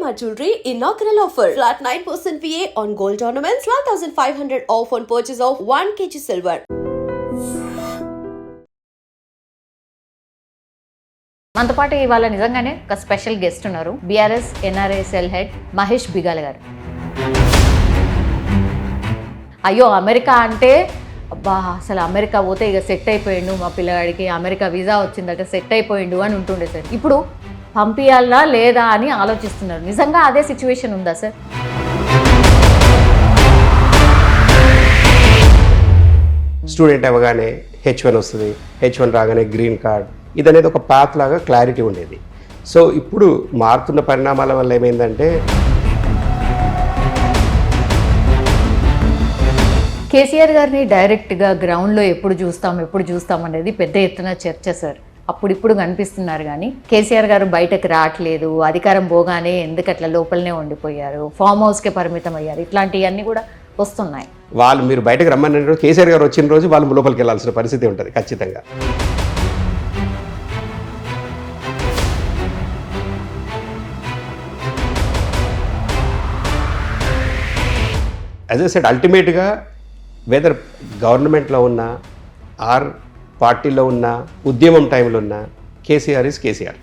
Shalimar Jewelry inaugural offer. Flat 9% VA on gold ornaments, 12,500 off on purchase of 1 kg silver. మనతో పాటు ఇవాళ నిజంగానే ఒక స్పెషల్ గెస్ట్ ఉన్నారు. BRS NRI cell head Mahesh Bigala గారు. అయ్యో అమెరికా అంటే అబ్బా అసలు అమెరికా పోతే ఇక సెట్ అయిపోయిండు, మా పిల్లగాడికి అమెరికా వీసా వచ్చిందట సెట్ అయిపోయిండు అని ఉంటుండే సార్. ఇప్పుడు పంపించాలా లేదా అని ఆలోచిస్తున్నారు. నిజంగా అదే సిచ్యువేషన్ ఉందా సార్? స్టూడెంట్ అవ్వగానే H1 వస్తుంది, H1 రాగానే గ్రీన్ కార్డ్, ఇది అనేది ఒక పాత్ లాగా క్లారిటీ ఉండేది. సో ఇప్పుడు మారుతున్న పరిణామాల వల్ల ఏమైందంటే కేసీఆర్ గారిని డైరెక్ట్గా గ్రౌండ్లో ఎప్పుడు చూస్తాం అనేది పెద్ద ఎత్తున చర్చ సార్. అప్పుడిప్పుడు కనిపిస్తున్నారు కానీ కేసీఆర్ గారు బయటకు రావట్లేదు, అధికారం పోగానే ఎందుకు అట్లా లోపలనే ఉండిపోయారు, ఫామ్ హౌస్కే పరిమితం అయ్యారు, ఇట్లాంటివన్నీ కూడా వస్తున్నాయి. వాళ్ళు మీరు బయటకు రమ్మని రోజు కేసీఆర్ గారు వచ్చిన రోజు వాళ్ళు లోపలికి వెళ్ళాల్సిన పరిస్థితి ఉంటుంది ఖచ్చితంగా. యాజ్ ఐ సెడ్ అల్టిమేట్గా వెదర్ గవర్నమెంట్లో ఉన్న ఆర్ పార్టీలో ఉన్న ఉద్యమం టైంలో ఉన్న కేసీఆర్ ఈజ్ కేసీఆర్.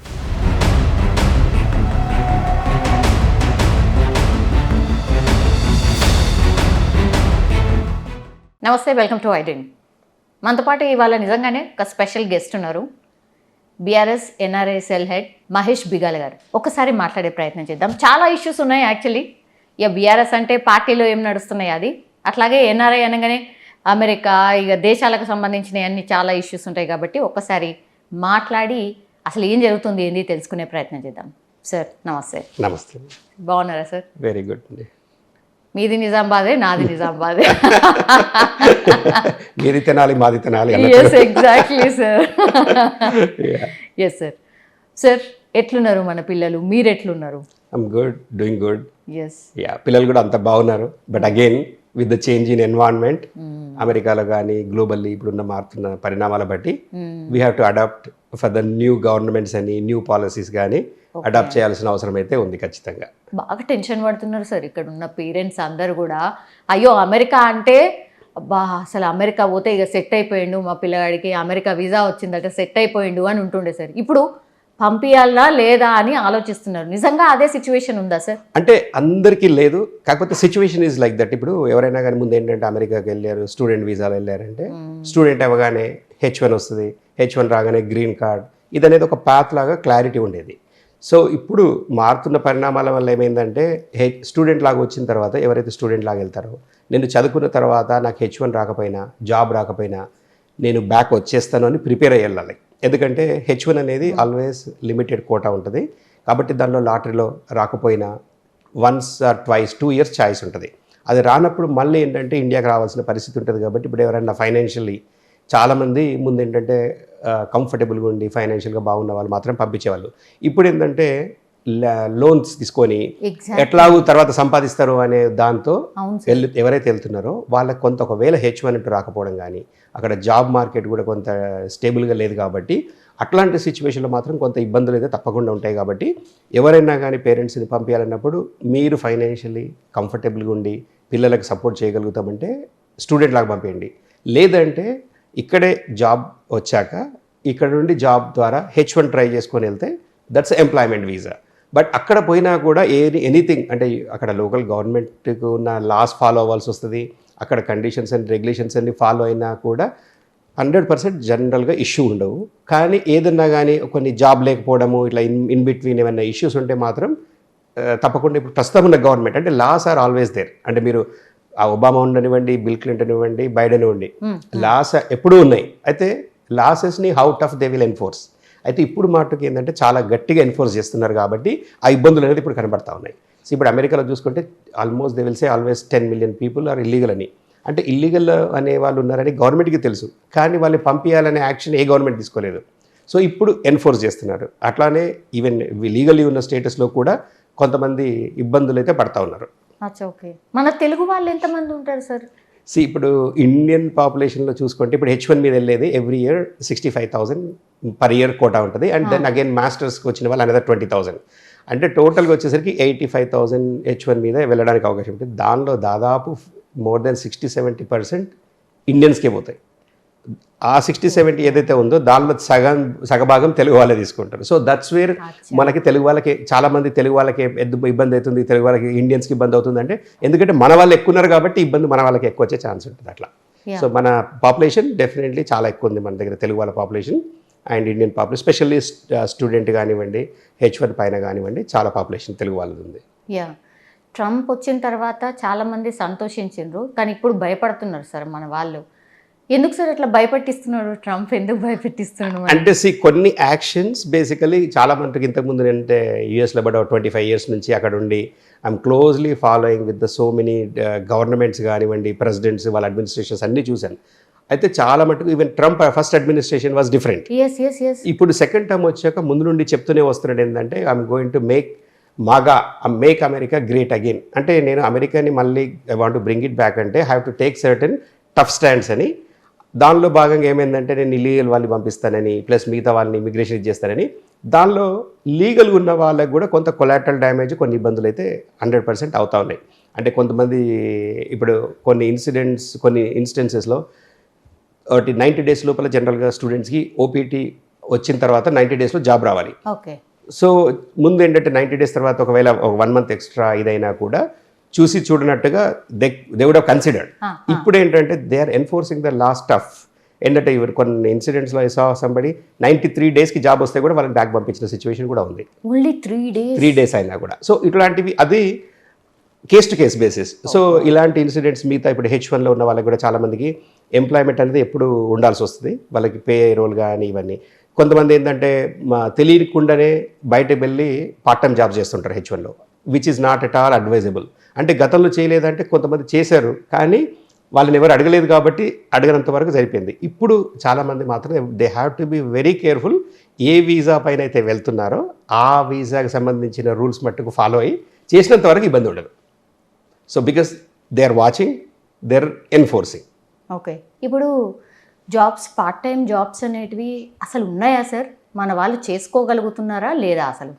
నమస్తే, వెల్కమ్ టు ఐడెంట్. మనతో పాటు ఇవాళ నిజంగానే ఒక స్పెషల్ గెస్ట్ ఉన్నారు. BRS NRI cell head Mahesh Bigala గారు. ఒకసారి మాట్లాడే ప్రయత్నం చేద్దాం. చాలా ఇష్యూస్ ఉన్నాయి యాక్చువల్లీ. ఇక బీఆర్ఎస్ అంటే పార్టీలో ఏం నడుస్తున్నాయి అది, అట్లాగే ఎన్ఆర్ఐ అనగానే అమెరికా, ఇక దేశాలకు సంబంధించిన అన్ని చాలా ఇష్యూస్ ఉంటాయి కాబట్టి ఒక్కసారి మాట్లాడి అసలు ఏం జరుగుతుంది ఏంది తెలుసుకునే ప్రయత్నం చేద్దాం. సార్ నమస్తే. నమస్తే. బాగున్నారా సార్? వెరీ గుడ్ అండి. మీది నిజామాబాదే, నాది నిజామాబాదే. మీది తినాలి మాది తినాలి. Yes exactly sir. Yes sir. Sir ఎట్లున్నారు మన పిల్లలు, మీరు ఎట్లున్నారు? I'm good, doing good. Yes yeah, పిల్లలు కూడా అంత బాగున్నారు. But again with the change in environment, అమెరికాలో కానీ గ్లోబల్లీ ఇప్పుడున్న మారుతున్న పరిణామాల బట్టి we have to adapt for the new governments అని న్యూ పాలసీస్ కానీ అడాప్ట్ చేయాల్సిన అవసరం అయితే ఉంది ఖచ్చితంగా. బాగా టెన్షన్ పడుతున్నారు సార్ ఇక్కడ ఉన్న పేరెంట్స్ అందరు కూడా. అయ్యో అమెరికా అంటే అబ్బా అసలు అమెరికా పోతే ఇక సెట్ అయిపోయిండు, మా పిల్లగాడికి అమెరికా వీసా వచ్చిందట సెట్ అయిపోయిండు అని ఉంటుండే సార్. ఇప్పుడు పంపించాలా లేదా అని ఆలోచిస్తున్నారు. నిజంగా అదే సిచ్యువేషన్ ఉందా సార్? అంటే అందరికీ లేదు, కాకపోతే సిచ్యువేషన్ ఈజ్ లైక్ దట్. ఇప్పుడు ఎవరైనా కానీ ముందు ఏంటంటే అమెరికాకి వెళ్ళారు, స్టూడెంట్ వీసాలు వెళ్ళారంటే స్టూడెంట్ అవ్వగానే H1 వస్తుంది, H1 రాగానే గ్రీన్ కార్డ్, ఇది అనేది ఒక పాత్ లాగా క్లారిటీ ఉండేది. సో ఇప్పుడు మారుతున్న పరిణామాల వల్ల ఏమైందంటే స్టూడెంట్ లాగా వచ్చిన తర్వాత ఎవరైతే స్టూడెంట్ లాగా వెళ్తారో, నేను చదువుకున్న తర్వాత నాకు H1 రాకపోయినా జాబ్ రాకపోయినా నేను బ్యాక్ వచ్చేస్తాను అని ప్రిపేర్ అయ్యి వెళ్ళాలి. ఎందుకంటే H1 అనేది ఆల్వేస్ లిమిటెడ్ కోటా ఉంటుంది కాబట్టి దానిలో లాటరీలో రాకపోయినా once or twice 2 years choice ఉంటుంది. అది రానప్పుడు మళ్ళీ ఏంటంటే ఇండియాకి రావాల్సిన పరిస్థితి ఉంటుంది. కాబట్టి ఇప్పుడు ఎవరైనా ఫైనాన్షియల్లీ చాలామంది ముందు ఏంటంటే కంఫర్టబుల్గా ఉండి ఫైనాన్షియల్గా బాగున్న వాళ్ళు మాత్రం పంపించేవాళ్ళు. ఇప్పుడు ఏంటంటే లోన్స్ తీసుకొని ఎట్లాగూ తర్వాత సంపాదిస్తారు అనే దాంతో ఎవరైతే వెళ్తున్నారో వాళ్ళకి కొంత ఒకవేళ H1 రాకపోవడం కానీ అక్కడ జాబ్ మార్కెట్ కూడా కొంత స్టేబుల్గా లేదు కాబట్టి అట్లాంటి సిచ్యువేషన్లో మాత్రం కొంత ఇబ్బందులు అయితే తప్పకుండా ఉంటాయి. కాబట్టి ఎవరైనా కానీ పేరెంట్స్ని పంపించాలన్నప్పుడు మీరు ఫైనాన్షియల్లీ కంఫర్టబుల్గా ఉండి పిల్లలకు సపోర్ట్ చేయగలుగుతామంటే స్టూడెంట్ లాగా పంపేయండి. లేదంటే ఇక్కడే జాబ్ వచ్చాక ఇక్కడ నుండి జాబ్ ద్వారా H1 ట్రై చేసుకొని వెళ్తే దట్స్ ఎంప్లాయ్మెంట్ వీసా. బట్ అక్కడ పోయినా కూడా ఎనీథింగ్ అంటే అక్కడ లోకల్ గవర్నమెంట్కి ఉన్న లాస్ ఫాలో అవ్వాల్సి వస్తుంది. అక్కడ కండిషన్స్ అండ్ రెగ్యులేషన్స్ అన్ని ఫాలో అయినా కూడా 100% జనరల్గా ఇష్యూ ఉండవు. కానీ ఏదన్నా కానీ కొన్ని జాబ్ లేకపోవడము ఇట్లా ఇన్ బిట్వీన్ ఏమైనా ఇష్యూస్ ఉంటే మాత్రం తప్పకుండా ఇప్పుడు ప్రస్తుతం ఉన్న గవర్నమెంట్ అంటే లాస్ ఆర్ ఆల్వేస్ దేర్. అంటే మీరు ఆ ఒబామా ఉండనివ్వండి, బిల్ క్లింటన్ ఇవ్వండి, బైడెన్ ఇవ్వండి, లాస్ ఎప్పుడూ ఉన్నాయి. అయితే లాసెస్ని how tough they will enforce. అయితే ఇప్పుడు మాటకి ఏంటంటే చాలా గట్టిగా ఎన్ఫోర్స్ చేస్తున్నారు కాబట్టి ఆ ఇబ్బందులు అనేది ఇప్పుడు కనబడతా ఉన్నాయి. సో ఇప్పుడు అమెరికాలో చూసుకుంటే almost they will say always 10 million people are illegal అని. అంటే ఇల్లీగల్ అనే వాళ్ళు ఉన్నారని గవర్నమెంట్కి తెలుసు, కానీ వాళ్ళు పంపించాలనే యాక్షన్ ఏ గవర్నమెంట్ తీసుకోలేదు. సో ఇప్పుడు ఎన్ఫోర్స్ చేస్తున్నారు. అట్లానే ఈవెన్ లీగల్లీ ఉన్న స్టేటస్లో కూడా కొంతమంది ఇబ్బందులు అయితే పడతా ఉన్నారు. ఓకే, మన తెలుగు వాళ్ళు ఎంతమంది ఉంటారు సార్? ఇప్పుడు ఇండియన్ పాపులేషన్లో చూసుకుంటే ఇప్పుడు H1 మీద వెళ్ళేది every year 65,000 per year quota ఉంటుంది. అండ్ దెన్ అగైన్ మాస్టర్స్కి వచ్చిన వాళ్ళు అనదర్ 20,000. అంటే టోటల్గా వచ్చేసరికి 85,000 H1 మీద వెళ్ళడానికి అవకాశం ఉంటుంది. దానిలో దాదాపు మోర్ దెన్ 60-70% ఇండియన్స్కే పోతాయి. ఆ 60-70 ఏదైతే ఉందో దానిలో సగభాగం తెలుగు వాళ్ళే తీసుకుంటారు. సో దట్స్ వేర్ మనకి తెలుగు వాళ్ళకి చాలామంది తెలుగు వాళ్ళకి ఇబ్బంది అవుతుంది, తెలుగు వాళ్ళకి ఇండియన్స్కి ఇబ్బంది అవుతుంది. అంటే ఎందుకంటే మన వాళ్ళు ఎక్కువ ఉన్నారు కాబట్టి ఇబ్బంది మన వాళ్ళకి ఎక్కువ వచ్చే ఛాన్స్ ఉంటుంది అట్లా. సో మన పాపులేషన్ డెఫినెట్లీ చాలా ఎక్కువ ఉంది మన దగ్గర, తెలుగు వాళ్ళ population and Indian population, specially student కానివ్వండి, H1 పైన కానివ్వండి, చాలా పాపులేషన్ తెలుగు వాళ్ళది ఉంది. యా, ట్రంప్ వచ్చిన తర్వాత చాలామంది సంతోషించారు, కానీ ఇప్పుడు భయపడుతున్నారు సార్ మన వాళ్ళు. ఎందుకు సార్ అట్లా భయపెట్టిస్తున్నాడు ట్రంప్? ఎందుకు భయపెట్టిస్తున్నాడు అంటే కొన్ని యాక్షన్స్ బేసికలీ చాలా మందికి ఇంతకుముందు అంటే యూఎస్లో బట్ 25 years నుంచి అక్కడ ఉండి I'm closely following with the so many governments కానివ్వండి, ప్రెసిడెంట్స్, వాళ్ళ అడ్మినిస్ట్రేషన్స్ అన్నీ చూశాను. అయితే చాలా మటుకు even Trump first administration was different. ఇప్పుడు సెకండ్ టర్మ్ వచ్చాక ముందు నుండి చెప్తూనే వస్తున్నాడు ఏంటంటే I'm going to make America great again. అంటే నేను అమెరికాని మళ్ళీ I want to bring it back అంటే have to take certain tough stands అని. దానిలో భాగంగా ఏమైందంటే నేను ఇల్లీగల్ వాళ్ళని పంపిస్తానని, ప్లస్ మిగతా వాళ్ళని ఇమిగ్రేషన్ ఇచ్చేస్తానని. దానిలో లీగల్ ఉన్న వాళ్ళకి కూడా కొంత కొలాటరల్ డ్యామేజ్, కొన్ని ఇబ్బందులు అయితే 100% అవుతా ఉన్నాయి. అంటే కొంతమంది ఇప్పుడు కొన్ని ఇన్స్టెన్సెస్లో 90 days లోపల జనరల్గా స్టూడెంట్స్కి ఓపీటీ వచ్చిన తర్వాత 90 daysలో జాబ్ రావాలి. ఓకే. సో ముందు ఏంటంటే 90 days తర్వాత ఒకవేళ 1 month ఎక్స్ట్రా ఇదైనా కూడా చూసి చూడనట్టుగా దే వుడ్ హావ్ కన్సిడర్డ్. ఇప్పుడు ఏంటంటే they are enforcing the last of ఏంటంటే ఇవరు కొన్ని ఇన్సిడెంట్స్లో ఐ సంబడి 93 daysకి జాబ్ వస్తే కూడా వాళ్ళని బ్యాక్ పంపించిన సిచ్యువేషన్ కూడా ఉంది. ఓన్లీ 3 days అయినా కూడా. సో ఇట్లాంటివి అది case to case basis. So ఇలాంటి ఇన్సిడెంట్స్ మిగతా ఇప్పుడు H1లో ఉన్న వాళ్ళకి కూడా చాలామందికి ఎంప్లాయ్మెంట్ అనేది ఎప్పుడు ఉండాల్సి వస్తుంది, వాళ్ళకి పే రోల్ కానీ ఇవన్నీ. కొంతమంది ఏంటంటే తెలియకుండానే బయటకు వెళ్ళి పార్ట్ టైం జాబ్ చేస్తుంటారు H1లో, which is not at all advisable. అంటే గతంలో చేయలేదంటే కొంతమంది చేశారు కానీ వాళ్ళని ఎవరు అడగలేదు కాబట్టి అడగనంత వరకు సరిపోయింది. ఇప్పుడు చాలామంది మాత్రం they have to be very careful. A visa పైన అయితే వెళ్తున్నారో ఆ వీసాకి సంబంధించిన రూల్స్ మట్టుకు ఫాలో అయ్యి చేసినంత వరకు ఇబ్బంది ఉండదు. So because they are watching, they are enforcing. Okay. ఇప్పుడు జాబ్స్, పార్ట్ టైం జాబ్స్ అనేటివి అసలు ఉన్నాయా సార్? మన వాళ్ళు చేసుకోగలుగుతున్నారా లేదా అసలు?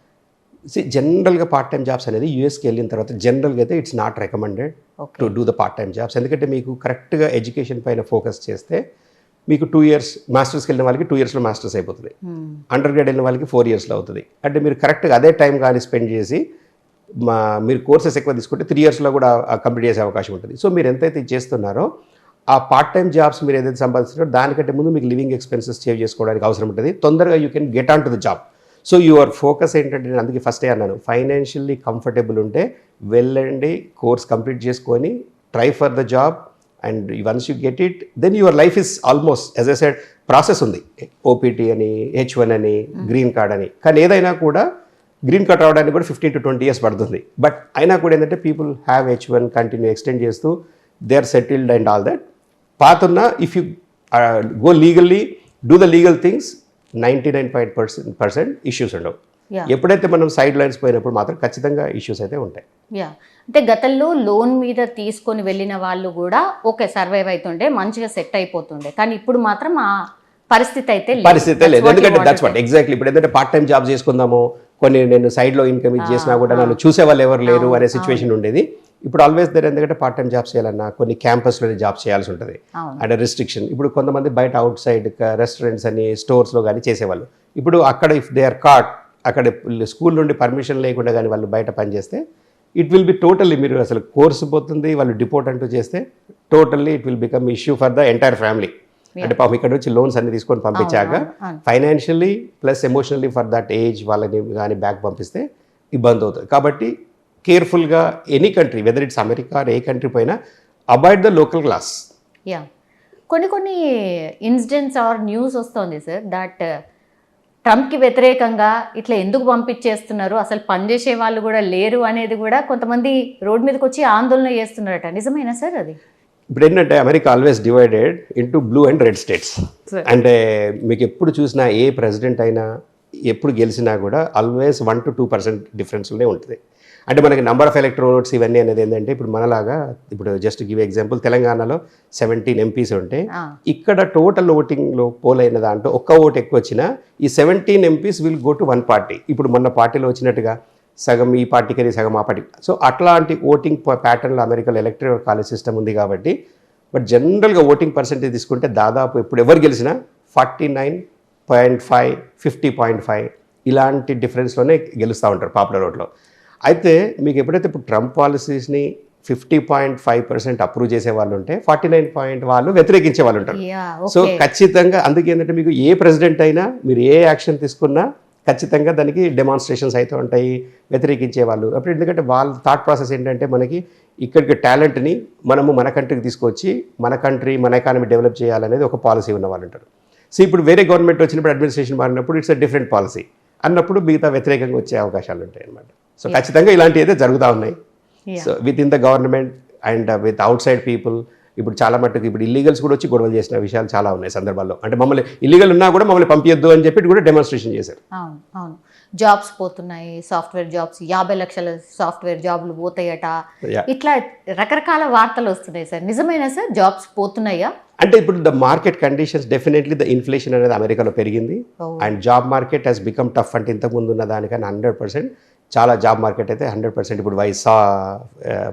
జనరల్గా పార్ట్ టైం జాబ్స్ అనేది యూఎస్కి వెళ్ళిన తర్వాత జనరల్గా అయితే it's not recommended to do the part time jobs. ఎందుకంటే మీకు కరెక్ట్గా ఎడ్యుకేషన్ పైన ఫోకస్ చేస్తే మీకు 2 years, మాస్టర్స్కి వెళ్ళిన వాళ్ళకి 2 yearsలో మాస్టర్స్ అయిపోతుంది, అండర్ గ్రేడ్ వెళ్ళిన వాళ్ళకి 4 yearsలో అవుతుంది. అంటే మీరు కరెక్ట్గా అదే టైం కానీ స్పెండ్ చేసి మీరు కోర్సెస్ ఎక్కువ తీసుకుంటే 3 yearsలో కూడా కంప్లీట్ చేసే అవకాశం ఉంటుంది. సో మీరు ఎంతైతే చేస్తున్నారో ఆ పార్ట్ టైం జాబ్స్ మీరు ఏదైతే సంపాదిస్తున్నారో దానికంటే ముందు మీకు లివింగ్ ఎక్స్పెన్సెస్ సేవ్ చేసుకోవడానికి అవసరం ఉంటుంది. తొందరగా you can get on to the job. So your focus ఏంటంటే నేను అందుకే ఫస్టే అన్నాను, ఫైనాన్షియల్లీ కంఫర్టబుల్ ఉంటే వెళ్ళండి, కోర్స్ కంప్లీట్ చేసుకొని try for the job and once you get it then your life is almost as a said process ఉంది. OPT అని, H1 అని, గ్రీన్ కార్డ్ అని. కానీ ఏదైనా కూడా గ్రీన్ కార్డ్ రావడానికి కూడా 15 to 20 years పడుతుంది. బట్ అయినా కూడా ఏంటంటే people have H1 continue extend చేస్తూ they are settled and all that. పాతున్న if you go legally do the legal things 99% issues ఉండవు. ఎప్పుడైతే మనం సైడ్ లైన్స్ పోయినప్పుడు మాత్రం ఖచ్చితంగా ఇష్యూస్ అయితే ఉంటాయి. యా, అంటే గతంలో లోన్ మీద తీసుకొని వెళ్ళిన వాళ్ళు కూడా ఓకే సర్వైవ్ అవుతుండే, మంచిగా సెట్ అయిపోతుండే. కానీ ఇప్పుడు మాత్రం ఆ పరిస్థితి అయితే లేదు. ఎందుకంటే దట్స్ వాట్ ఎగ్జాక్ట్లీ ఇప్పుడు ఏంటంటే పార్ట్ టైం జాబ్ చేసుకుందాము, కొన్ని నేను సైడ్లో ఇన్కమ్ చేసినా కూడా నన్ను చూసే వాళ్ళు ఎవరు లేరు అనే సిచ్యువేషన్ ఉండేది. ఇప్పుడు ఆల్వేస్ దేర్. ఎందుకంటే పార్ట్ టైం జాబ్స్ చేయాలన్నా కొన్ని క్యాంపస్లోనే జాబ్ చేయాల్సి ఉంటుంది అండ్ రిస్ట్రిక్షన్. ఇప్పుడు కొంతమంది బయట అవుట్ సైడ్ రెస్టారెంట్స్ అని, స్టోర్స్లో కానీ చేసేవాళ్ళు. ఇప్పుడు అక్కడ ఇఫ్ దే ఆర్ కాట్, అక్కడ స్కూల్ నుండి పర్మిషన్ లేకుండా కానీ వాళ్ళు బయట పనిచేస్తే ఇట్ విల్ బి టోటల్లీ, మీరు అసలు కోర్సు పోతుంది, వాళ్ళు డిపోర్ట్ అంటూ చేస్తే totally it will become issue for the entire family. అంటే పాపం ఇక్కడ నుంచి లోన్స్ అన్ని తీసుకొని పంపించాక financially plus emotionally for that age వాళ్ళని కానీ బ్యాక్ పంపిస్తే ఇబ్బంది అవుతుంది. కాబట్టి కేర్ఫుల్గా any country whether it's America ఏ కంట్రీ పోయినా avoid the local class. Yeah, కొన్ని ఇన్సిడెంట్స్ ఆర్ న్యూస్ వస్తుంది సార్ దట్ ట్రంప్కి వ్యతిరేకంగా ఇట్లా ఎందుకు పంపించేస్తున్నారు, అసలు పనిచేసే వాళ్ళు కూడా లేరు అనేది కూడా కొంతమంది రోడ్ మీదకి వచ్చి ఆందోళన చేస్తున్నారట. నిజమేనా సార్ అది? ఇప్పుడు ఏంటంటే America always divided into blue and red states. అంటే మీకు ఎప్పుడు చూసినా ఏ ప్రెసిడెంట్ అయినా ఎప్పుడు గెలిచినా కూడా ఆల్వేస్ 1 to 2% డిఫరెన్స్లోనే ఉంటుంది. అంటే మనకి నంబర్ ఆఫ్ ఎలక్ట్రోట్స్ ఇవన్నీ అనేది ఏంటంటే ఇప్పుడు మనలాగా ఇప్పుడు జస్ట్ గివ్ ఎగ్జాంపుల్ తెలంగాణలో 17 MPs ఉంటే ఇక్కడ టోటల్ ఓటింగ్లో పోల్ అయిన దాంట్లో ఒక్క ఓటు ఎక్కువ వచ్చినా ఈ 17 MPs will go to 1 party. ఇప్పుడు మొన్న పార్టీలో వచ్చినట్టుగా సగం ఈ పార్టీకి సగం ఆ పార్టీ. సో అట్లాంటి ఓటింగ్ ప్యాటర్న్లో అమెరికాలో ఎలక్టరల్ కాలేజ్ సిస్టమ్ ఉంది కాబట్టి. బట్ జనరల్గా ఓటింగ్ పర్సెంటేజ్ తీసుకుంటే దాదాపు ఇప్పుడు ఎవరు గెలిచినా 49.5, 50.5 ఇలాంటి డిఫరెన్స్లోనే గెలుస్తూ ఉంటారు పాపులర్ ఓట్లో. అయితే మీకు ఎప్పుడైతే ఇప్పుడు ట్రంప్ పాలసీస్ని 50.5% అప్రూవ్ చేసే వాళ్ళు ఉంటే 49 వాళ్ళు వ్యతిరేకించే వాళ్ళు ఉంటారు. సో ఖచ్చితంగా అందుకే ఏంటంటే మీకు ఏ ప్రెసిడెంట్ అయినా మీరు ఏ యాక్షన్ తీసుకున్నా ఖచ్చితంగా దానికి డెమాన్స్ట్రేషన్స్ అయితే ఉంటాయి, వ్యతిరేకించే వాళ్ళు. అప్పుడు ఎందుకంటే వాళ్ళ థాట్ ప్రాసెస్ ఏంటంటే మనకి ఇక్కడికి టాలెంట్ని మనము మన కంట్రీకి తీసుకొచ్చి మన కంట్రీ మన ఎకానమీ డెవలప్ చేయాలనేది ఒక పాలసీ ఉన్న వాళ్ళు ఉంటారు. సో ఇప్పుడు వేరే గవర్నమెంట్ వచ్చినప్పుడు అడ్మినిస్ట్రేషన్ మారినప్పుడు ఇట్స్ అ డిఫరెంట్ పాలసీ అన్నప్పుడు మిగతా వ్యతిరేకంగా వచ్చే అవకాశాలు ఉంటాయి అన్నమాట. సో ఖచ్చితంగా ఇలాంటివి అయితే జరుగుతూ ఉన్నాయి. So with in the government and with out side people. ఇప్పుడు చాలా మట్టుకు ఇప్పుడు ఇల్లీగల్స్ కూడా వచ్చి గొడవలు చేసిన విషయాలు చాలా ఉన్నాయి సందర్భాల్లో. అంటే మమ్మల్ని ఇల్లీగల్ ఉన్నా కూడా మమ్మల్ని పంపించొద్దు అని చెప్పి కూడా డెమాన్స్ట్రేషన్ చేశారు. అవును అవును, జాబ్స్ పోతున్నాయి, సాఫ్ట్వేర్ జాబ్స్ 50 లక్షల సాఫ్ట్వేర్ జాబ్లు పోతాయట, ఇట్లా రకరకాల వార్తలు వస్తున్నాయి సార్. నిజమేనా సార్ జాబ్స్ పోతున్నాయా? అంటే ఇప్పుడు the market conditions definitely the inflation అనేది అమెరికాలో పెరిగింది and job market Hess become tough. అంటే ఇంతకుముందు ఉన్న దానికన్నా 100% చాలా జాబ్ మార్కెట్ అయితే 100% ఇప్పుడు we saw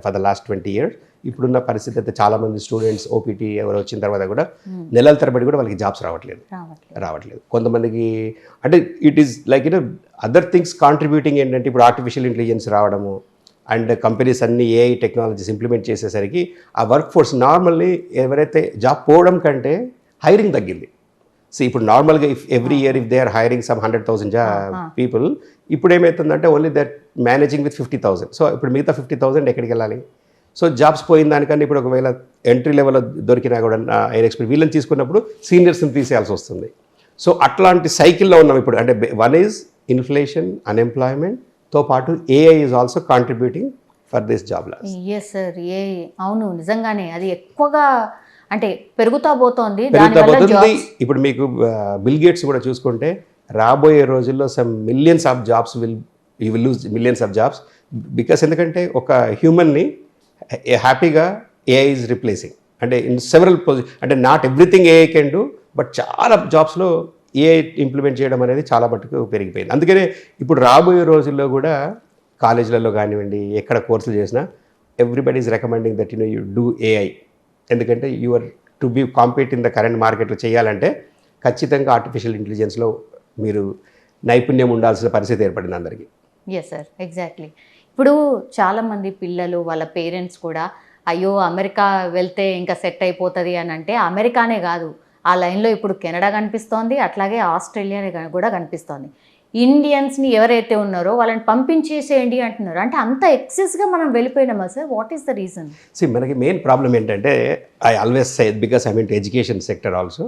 for the last 20 years. ఇప్పుడున్న పరిస్థితి అయితే చాలామంది స్టూడెంట్స్ ఓపీటీ ఎవరు వచ్చిన తర్వాత కూడా నెలల తరబడి కూడా వాళ్ళకి జాబ్స్ రావట్లేదు. కొంతమందికి అంటే it is like other things contributing ఏంటంటే ఇప్పుడు ఆర్టిఫిషియల్ ఇంటెలిజెన్స్ రావడము అండ్ కంపెనీస్ అన్ని ఏఐ టెక్నాలజీస్ ఇంప్లిమెంట్ చేసేసరికి ఆ వర్క్ ఫోర్స్ నార్మల్లీ ఎవరైతే జాబ్ పోవడం కంటే హైరింగ్ తగ్గింది. సో ఇప్పుడు నార్మల్గా every year they are hiring some 100,000 people, ఇప్పుడు ఏమవుతుందంటే only that managing with 50,000. So ఇప్పుడు మిగతా 50,000 ఎక్కడికి వెళ్ళాలి? సో జాబ్స్ పోయిన దానికన్నా ఇప్పుడు ఒకవేళ ఎంట్రీ లెవెల్లో దొరికినా కూడా ఎక్స్పీరియన్స్ వీళ్ళని తీసుకున్నప్పుడు సీనియర్స్ని తీసేయాల్సి వస్తుంది. సో అట్లాంటి సైకిల్లో ఉన్నాం ఇప్పుడు. అంటే వన్ ఈజ్ ఇన్ఫ్లేషన్, అన్ఎంప్లాయ్మెంట్తో పాటు AI is also contributing for this job loss. Yes sir, AI అవును నిజంగానే అది ఎక్కువగా అంటే పెరుగుతా పోతోంది. ఇప్పుడు మీకు బిల్ గేట్స్ కూడా చూసుకుంటే రాబోయే రోజుల్లో some millions of jobs you will lose millions of jobs because ఎందుకంటే ఒక హ్యూమన్ని హ్యాపీగా ఏఐ ఈజ్ రిప్లేసింగ్. అంటే ఇన్ సెవరల్ అంటే not everything AI can do, but చాలా జాబ్స్లో ఏఐ ఇంప్లిమెంట్ చేయడం అనేది చాలా మటుకు పెరిగిపోయింది. అందుకనే ఇప్పుడు రాబోయే రోజుల్లో కూడా కాలేజీలలో కానివ్వండి ఎక్కడ కోర్సులు చేసినా everybody is recommending that you do AI. ఎందుకంటే you're to be compete in the current మార్కెట్లో చేయాలంటే ఖచ్చితంగా ఆర్టిఫిషియల్ ఇంటెలిజెన్స్లో మీరు నైపుణ్యం ఉండాల్సిన పరిస్థితి ఏర్పడింది అందరికీ. Yes sir, exactly. ఇప్పుడు చాలామంది పిల్లలు వాళ్ళ పేరెంట్స్ కూడా అయ్యో అమెరికా వెళ్తే ఇంకా సెట్ అయిపోతుంది అని అంటే అమెరికానే కాదు, ఆ లైన్లో ఇప్పుడు కెనడా కనిపిస్తోంది, అట్లాగే ఆస్ట్రేలియా కూడా కనిపిస్తోంది. ఇండియన్స్ని ఎవరైతే ఉన్నారో వాళ్ళని పంపించేసేయండి అంటున్నారు. అంటే అంత ఎక్సెస్గా మనం వెళ్ళిపోయినామా sir? What is the reason? మనకి మెయిన్ ప్రాబ్లం ఏంటంటే I always say because I mean to education sector also.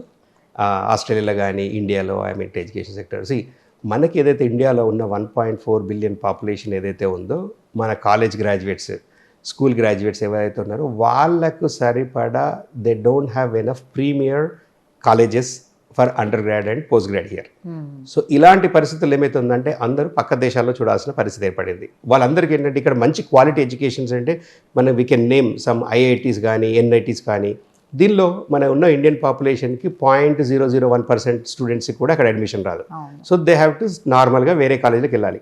ఆస్ట్రేలియాలో కానీ ఇండియాలో I mean to education sector. మనకి ఏదైతే ఇండియాలో ఉన్న 1.4 బిలియన్ పాపులేషన్ ఏదైతే ఉందో మన కాలేజ్ గ్రాడ్యుయేట్స్, స్కూల్ గ్రాడ్యుయేట్స్ ఎవరైతే ఉన్నారో వాళ్ళకు సరిపడా they don't have enough premier colleges for under grad and post grad here. So ఇలాంటి పరిస్థితులు ఏమవుతుందంటే అందరూ పక్క దేశాల్లో చూడాల్సిన పరిస్థితి ఏర్పడింది. వాళ్ళందరికీ ఏంటంటే ఇక్కడ మంచి క్వాలిటీ ఎడ్యుకేషన్స్ అంటే మనం we can name some IITs కానీ ఎన్ఐటీస్ కానీ, దీనిలో మన ఉన్న ఇండియన్ పాపులేషన్కి 0.001% స్టూడెంట్స్కి కూడా అక్కడ అడ్మిషన్ రాదు. సో దే హ్యావ్ టు నార్మల్గా వేరే కాలేజీలకు వెళ్ళాలి.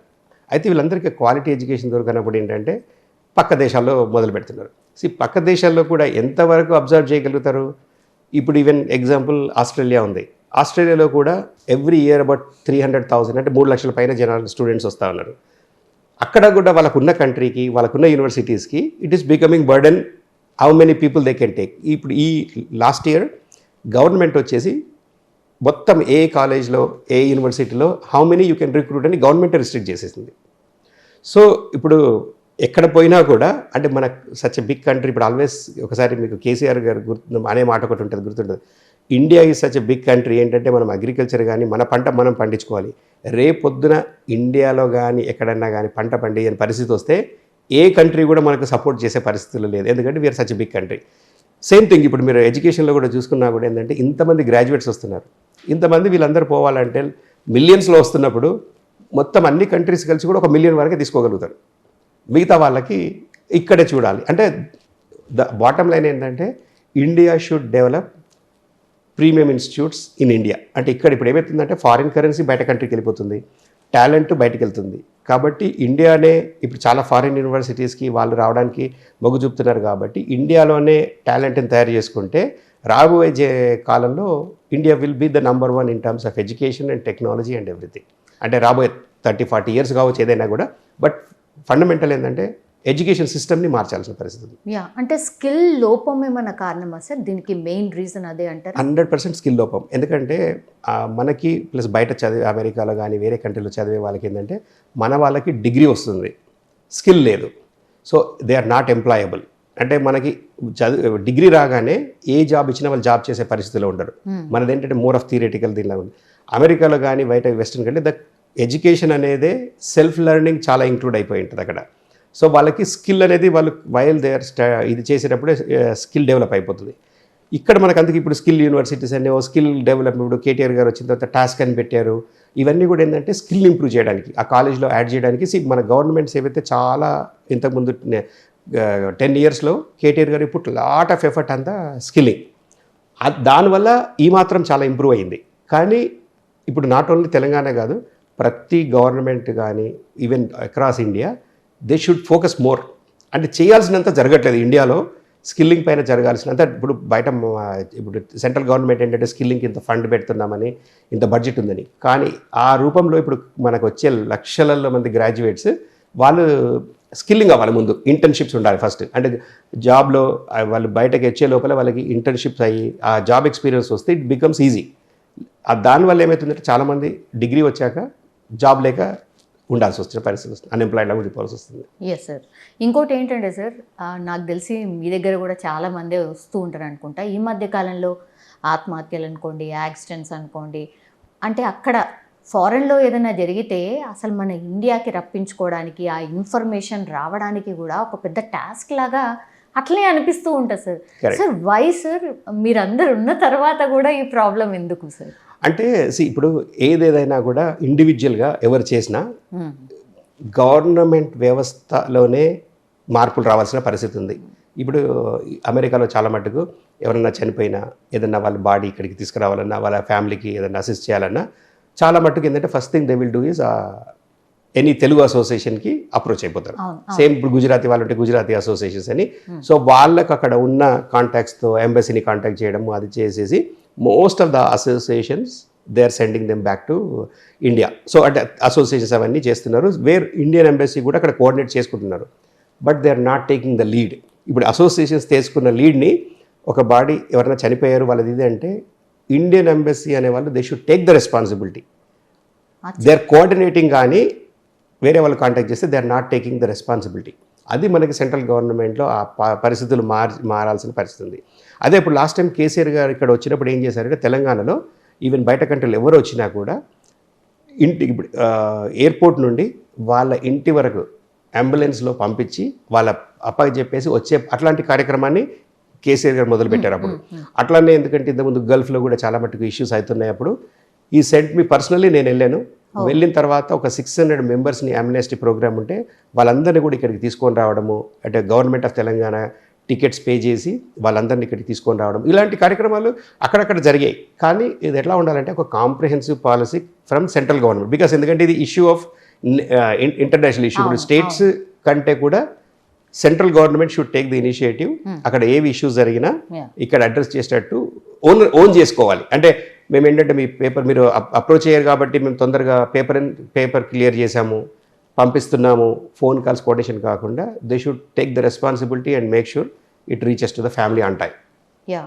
అయితే వీళ్ళందరికీ క్వాలిటీ ఎడ్యుకేషన్ దొరకనప్పుడు ఏంటంటే పక్క దేశాల్లో మొదలు పెడుతున్నారు. పక్క దేశాల్లో కూడా ఎంతవరకు అబ్జర్వ్ చేయగలుగుతారు? ఇప్పుడు ఈవెన్ ఎగ్జాంపుల్ ఆస్ట్రేలియా ఉంది. ఆస్ట్రేలియాలో కూడా ఎవ్రీ ఇయర్ అబౌట్ 300,000 అంటే 3 లక్షల పైన జనాలు స్టూడెంట్స్ వస్తూ ఉన్నారు. అక్కడ కూడా వాళ్ళకున్న కంట్రీకి వాళ్ళకున్న యూనివర్సిటీస్కి it is becoming burden how many people they can take. ఇప్పుడు ఈ లాస్ట్ ఇయర్ గవర్నమెంట్ వచ్చేసి మొత్తం ఏ కాలేజ్లో ఏ యూనివర్సిటీలో how many you can recruit అని గవర్నమెంట్ రిస్ట్రిక్ట్ చేసేసింది. సో ఇప్పుడు ఎక్కడ పోయినా కూడా అంటే మన సచ్ ఎ బిగ్ కంట్రీ. ఇప్పుడు ఆల్వేస్ ఒకసారి మీకు కేసీఆర్ గారు అనే మాట ఒకటి ఉంటుంది, గుర్తుంటుంది. India is such a big country. ఏంటంటే మనం అగ్రికల్చర్ కానీ మన పంట మనం పండించుకోవాలి. రేపొద్దున ఇండియాలో కానీ ఎక్కడన్నా కానీ పంట పండించని పరిస్థితి వస్తే ఏ కంట్రీ కూడా మనకు సపోర్ట్ చేసే పరిస్థితులు లేదు. ఎందుకంటే we are such a big country. Same thing ఇప్పుడు మీరు ఎడ్యుకేషన్లో కూడా చూసుకున్నా కూడా ఏంటంటే ఇంతమంది గ్రాడ్యుయేట్స్ వస్తున్నారు. ఇంతమంది వీళ్ళందరూ పోవాలంటే మిలియన్స్లో వస్తున్నప్పుడు మొత్తం అన్ని కంట్రీస్ కలిసి కూడా 1 మిలియన్ వరకే తీసుకోగలుగుతారు. మిగతా వాళ్ళకి ఇక్కడే చూడాలి. అంటే ద బాటమ్ లైన్ ఏంటంటే India should develop premium institutes in India. అంటే ఇక్కడ ఇప్పుడు ఏమవుతుందంటే ఫారిన్ కరెన్సీ బయట కంట్రీకి వెళ్ళిపోతుంది, టాలెంట్ బయటికి వెళ్తుంది. కాబట్టి ఇండియానే ఇప్పుడు చాలా ఫారిన్ యూనివర్సిటీస్కి వాళ్ళు రావడానికి మొగ్గు చూపుతున్నారు. కాబట్టి ఇండియాలోనే టాలెంట్ని తయారు చేసుకుంటే రాబోయే కాలంలో India will be the number 1 in terms of education and technology and everything. అంటే రాబోయే 30-40 ఇయర్స్ కావచ్చు ఏదైనా కూడా, బట్ ఫండమెంటల్ ఏంటంటే ఎడ్యుకేషన్ సిస్టమ్ని మార్చాల్సిన పరిస్థితి ఉంది. యా, అంటే స్కిల్ లోపం ఏమన్నా కారణమా సార్ దీనికి? మెయిన్ రీజన్ అదే అంటారు. 100% స్కిల్ లోపం. ఎందుకంటే మనకి ప్లస్ బయట చదివే అమెరికాలో కానీ వేరే కంట్రీలో చదివే వాళ్ళకి ఏంటంటే మన వాళ్ళకి డిగ్రీ వస్తుంది, స్కిల్ లేదు. So they are not employable. అంటే మనకి డిగ్రీ రాగానే ఏ జాబ్ ఇచ్చినా వాళ్ళు జాబ్ చేసే పరిస్థితిలో ఉండరు. మనది ఏంటంటే మోర్ ఆఫ్ థియరిటికల్ దీనిలో ఉంది. అమెరికాలో కానీ బయట వెస్ట్రన్ కంటే ద ఎడ్యుకేషన్ అనేదే సెల్ఫ్ లెర్నింగ్ చాలా ఇంక్లూడ్ అయిపోయి ఉంటుంది అక్కడ. సో వాళ్ళకి స్కిల్ అనేది వాళ్ళు వైల్ దే ఆర్ ఇది చేసేటప్పుడే స్కిల్ డెవలప్ అయిపోతుంది. ఇక్కడ మనకు అందుకే ఇప్పుడు స్కిల్ యూనివర్సిటీస్ అనే స్కిల్ డెవలప్మెంట్ కేటీఆర్ గారు వచ్చిన తర్వాత టాస్క్ అని పెట్టారు. ఇవన్నీ కూడా ఏంటంటే స్కిల్ ఇంప్రూవ్ చేయడానికి ఆ కాలేజ్లో యాడ్ చేయడానికి. మన గవర్నమెంట్స్ ఏవైతే చాలా ఇంతకుముందు 10 ఇయర్స్లో కేటీఆర్ గారు ఇప్పుడు లాట్ ఆఫ్ ఎఫర్ట్ అంతా స్కిల్లింగ్, దానివల్ల ఈ మాత్రం చాలా ఇంప్రూవ్ అయింది. కానీ ఇప్పుడు నాట్ ఓన్లీ తెలంగాణ కాదు, ప్రతి గవర్నమెంట్ కానీ even across India they should focus more. అంటే చేయాల్సినంత జరగట్లేదు ఇండియాలో, స్కిల్లింగ్ పైన జరగాల్సినంత. ఇప్పుడు బయట ఇప్పుడు సెంట్రల్ గవర్నమెంట్ ఏంటంటే స్కిల్లింగ్కి ఇంత ఫండ్ పెడుతున్నామని, ఇంత బడ్జెట్ ఉందని, కానీ ఆ రూపంలో ఇప్పుడు మనకు వచ్చే లక్షలలో మంది గ్రాడ్యుయేట్స్ వాళ్ళు స్కిల్లింగ్ అవ్వాలి. ముందు ఇంటర్న్షిప్స్ ఉండాలి ఫస్ట్. అంటే జాబ్లో వాళ్ళు బయటకు వచ్చే లోపల వాళ్ళకి ఇంటర్న్షిప్స్ అయ్యి ఆ జాబ్ ఎక్స్పీరియన్స్ వస్తే ఇట్ బికమ్స్ ఈజీ. దానివల్ల ఏమవుతుందంటే చాలామంది డిగ్రీ వచ్చాక జాబ్ లేక ఉండాల్సి వచ్చిన పరిస్థితి వస్తుంది, అన్ఎంప్లాయిడ్గా ఉండిపోవాల్సి వస్తుంది. Yes sir. ఇంకోటి ఏంటంటే సార్, నాకు తెలిసి మీ దగ్గర కూడా చాలా మంది వస్తూ ఉంటారు అనుకుంటా. ఈ మధ్య కాలంలో ఆత్మహత్యలు అనుకోండి, యాక్సిడెంట్స్ అనుకోండి, అంటే అక్కడ ఫారెన్లో ఏదైనా జరిగితే అసలు మన ఇండియాకి రప్పించుకోవడానికి ఆ ఇన్ఫర్మేషన్ రావడానికి కూడా ఒక పెద్ద టాస్క్ లాగా అట్లే అనిపిస్తూ ఉంటుంది సార్. సార్ వై సార్ మీరందరు ఉన్న తర్వాత కూడా ఈ ప్రాబ్లం ఎందుకు సార్? అంటే ఇప్పుడు ఏదేదైనా కూడా ఇండివిజువల్గా ఎవరు చేసినా గవర్నమెంట్ వ్యవస్థలోనే మార్పులు రావాల్సిన పరిస్థితి ఉంది. ఇప్పుడు అమెరికాలో చాలా మటుకు ఎవరన్నా చనిపోయినా ఏదన్నా వాళ్ళ బాడీ ఇక్కడికి తీసుకురావాలన్నా, వాళ్ళ ఫ్యామిలీకి ఏదన్నా అసిస్ట్ చేయాలన్నా చాలా మట్టుకు ఏంటంటే first thing they will do is any Telugu అసోసియేషన్కి అప్రోచ్ అయిపోతారు. సేమ్ ఇప్పుడు గుజరాతీ వాళ్ళు ఉంటే గుజరాతీ అసోసియేషన్స్ అని. సో వాళ్ళకు అక్కడ ఉన్న కాంటాక్ట్స్తో ఎంబసీని కాంటాక్ట్ చేయడం అది చేసేసి most of the associations they are sending them back to India. So అంటే అసోసియేషన్స్ అవన్నీ చేస్తున్నారు. వేర్ ఇండియన్ ఎంబసీ కూడా అక్కడ కోఆర్డినేట్ చేసుకుంటున్నారు. But they are not taking the lead. ఇప్పుడు అసోసియేషన్స్ తీసుకున్న లీడ్ని ఒక బాడీ ఎవరైనా చనిపోయారు వాళ్ళది ఇది అంటే ఇండియన్ ఎంబసీ అనేవాళ్ళు they should take the responsibility. They are coordinating, కానీ వేరే వాళ్ళు కాంటాక్ట్ చేస్తే they are not taking the responsibility. అది మనకి సెంట్రల్ గవర్నమెంట్లో ఆ పరిస్థితులు మారాల్సిన పరిస్థితి ఉంది. అదే ఇప్పుడు లాస్ట్ టైం కేసీఆర్ గారు ఇక్కడ వచ్చినప్పుడు ఏం చేశారంటే తెలంగాణలో ఈవెన్ బయట కంట్రీలు ఎవరు వచ్చినా కూడా ఇప్పుడు ఎయిర్పోర్ట్ నుండి వాళ్ళ ఇంటి వరకు అంబులెన్స్లో పంపించి వాళ్ళ అప్పకి చెప్పేసి వచ్చే అట్లాంటి కార్యక్రమాన్ని కేసీఆర్ గారు మొదలుపెట్టారు. అప్పుడు అట్లానే ఎందుకంటే ఇంతకుముందు గల్ఫ్లో కూడా చాలా మటుకు ఇష్యూస్ అవుతున్నాయి. అప్పుడు ఈ సెంట్ మీ పర్సనల్లీ నేను వెళ్ళాను. వెళ్ళిన తర్వాత ఒక 600 మెంబర్స్ని అమ్నెస్టీ ప్రోగ్రామ్ ఉంటే వాళ్ళందరినీ కూడా ఇక్కడికి తీసుకొని రావడము, అంటే government of Telangana tickets pay చేసి వాళ్ళందరినీ ఇక్కడికి తీసుకొని రావడం, ఇలాంటి కార్యక్రమాలు అక్కడక్కడ జరిగాయి. కానీ ఇది ఎట్లా ఉండాలంటే ఒక comprehensive policy from central government. Because ఎందుకంటే ఇది issue of international issue. States కంటే కూడా central government should take the initiative. అక్కడ ఏవి ఇష్యూస్ జరిగినా ఇక్కడ అడ్రస్ చేసేటట్టు ఓన్ చేసుకోవాలి. అంటే మేము ఏంటంటే మీ పేపర్ మీరు అప్రోచ్ అయ్యారు కాబట్టి మేము తొందరగా పేపర్ క్లియర్ చేసాము, పంపిస్తున్నాము, ఫోన్ కాల్స్ కోటేషన్ కాకుండా they should take the responsibility and make sure it reaches to the family on time. Yeah,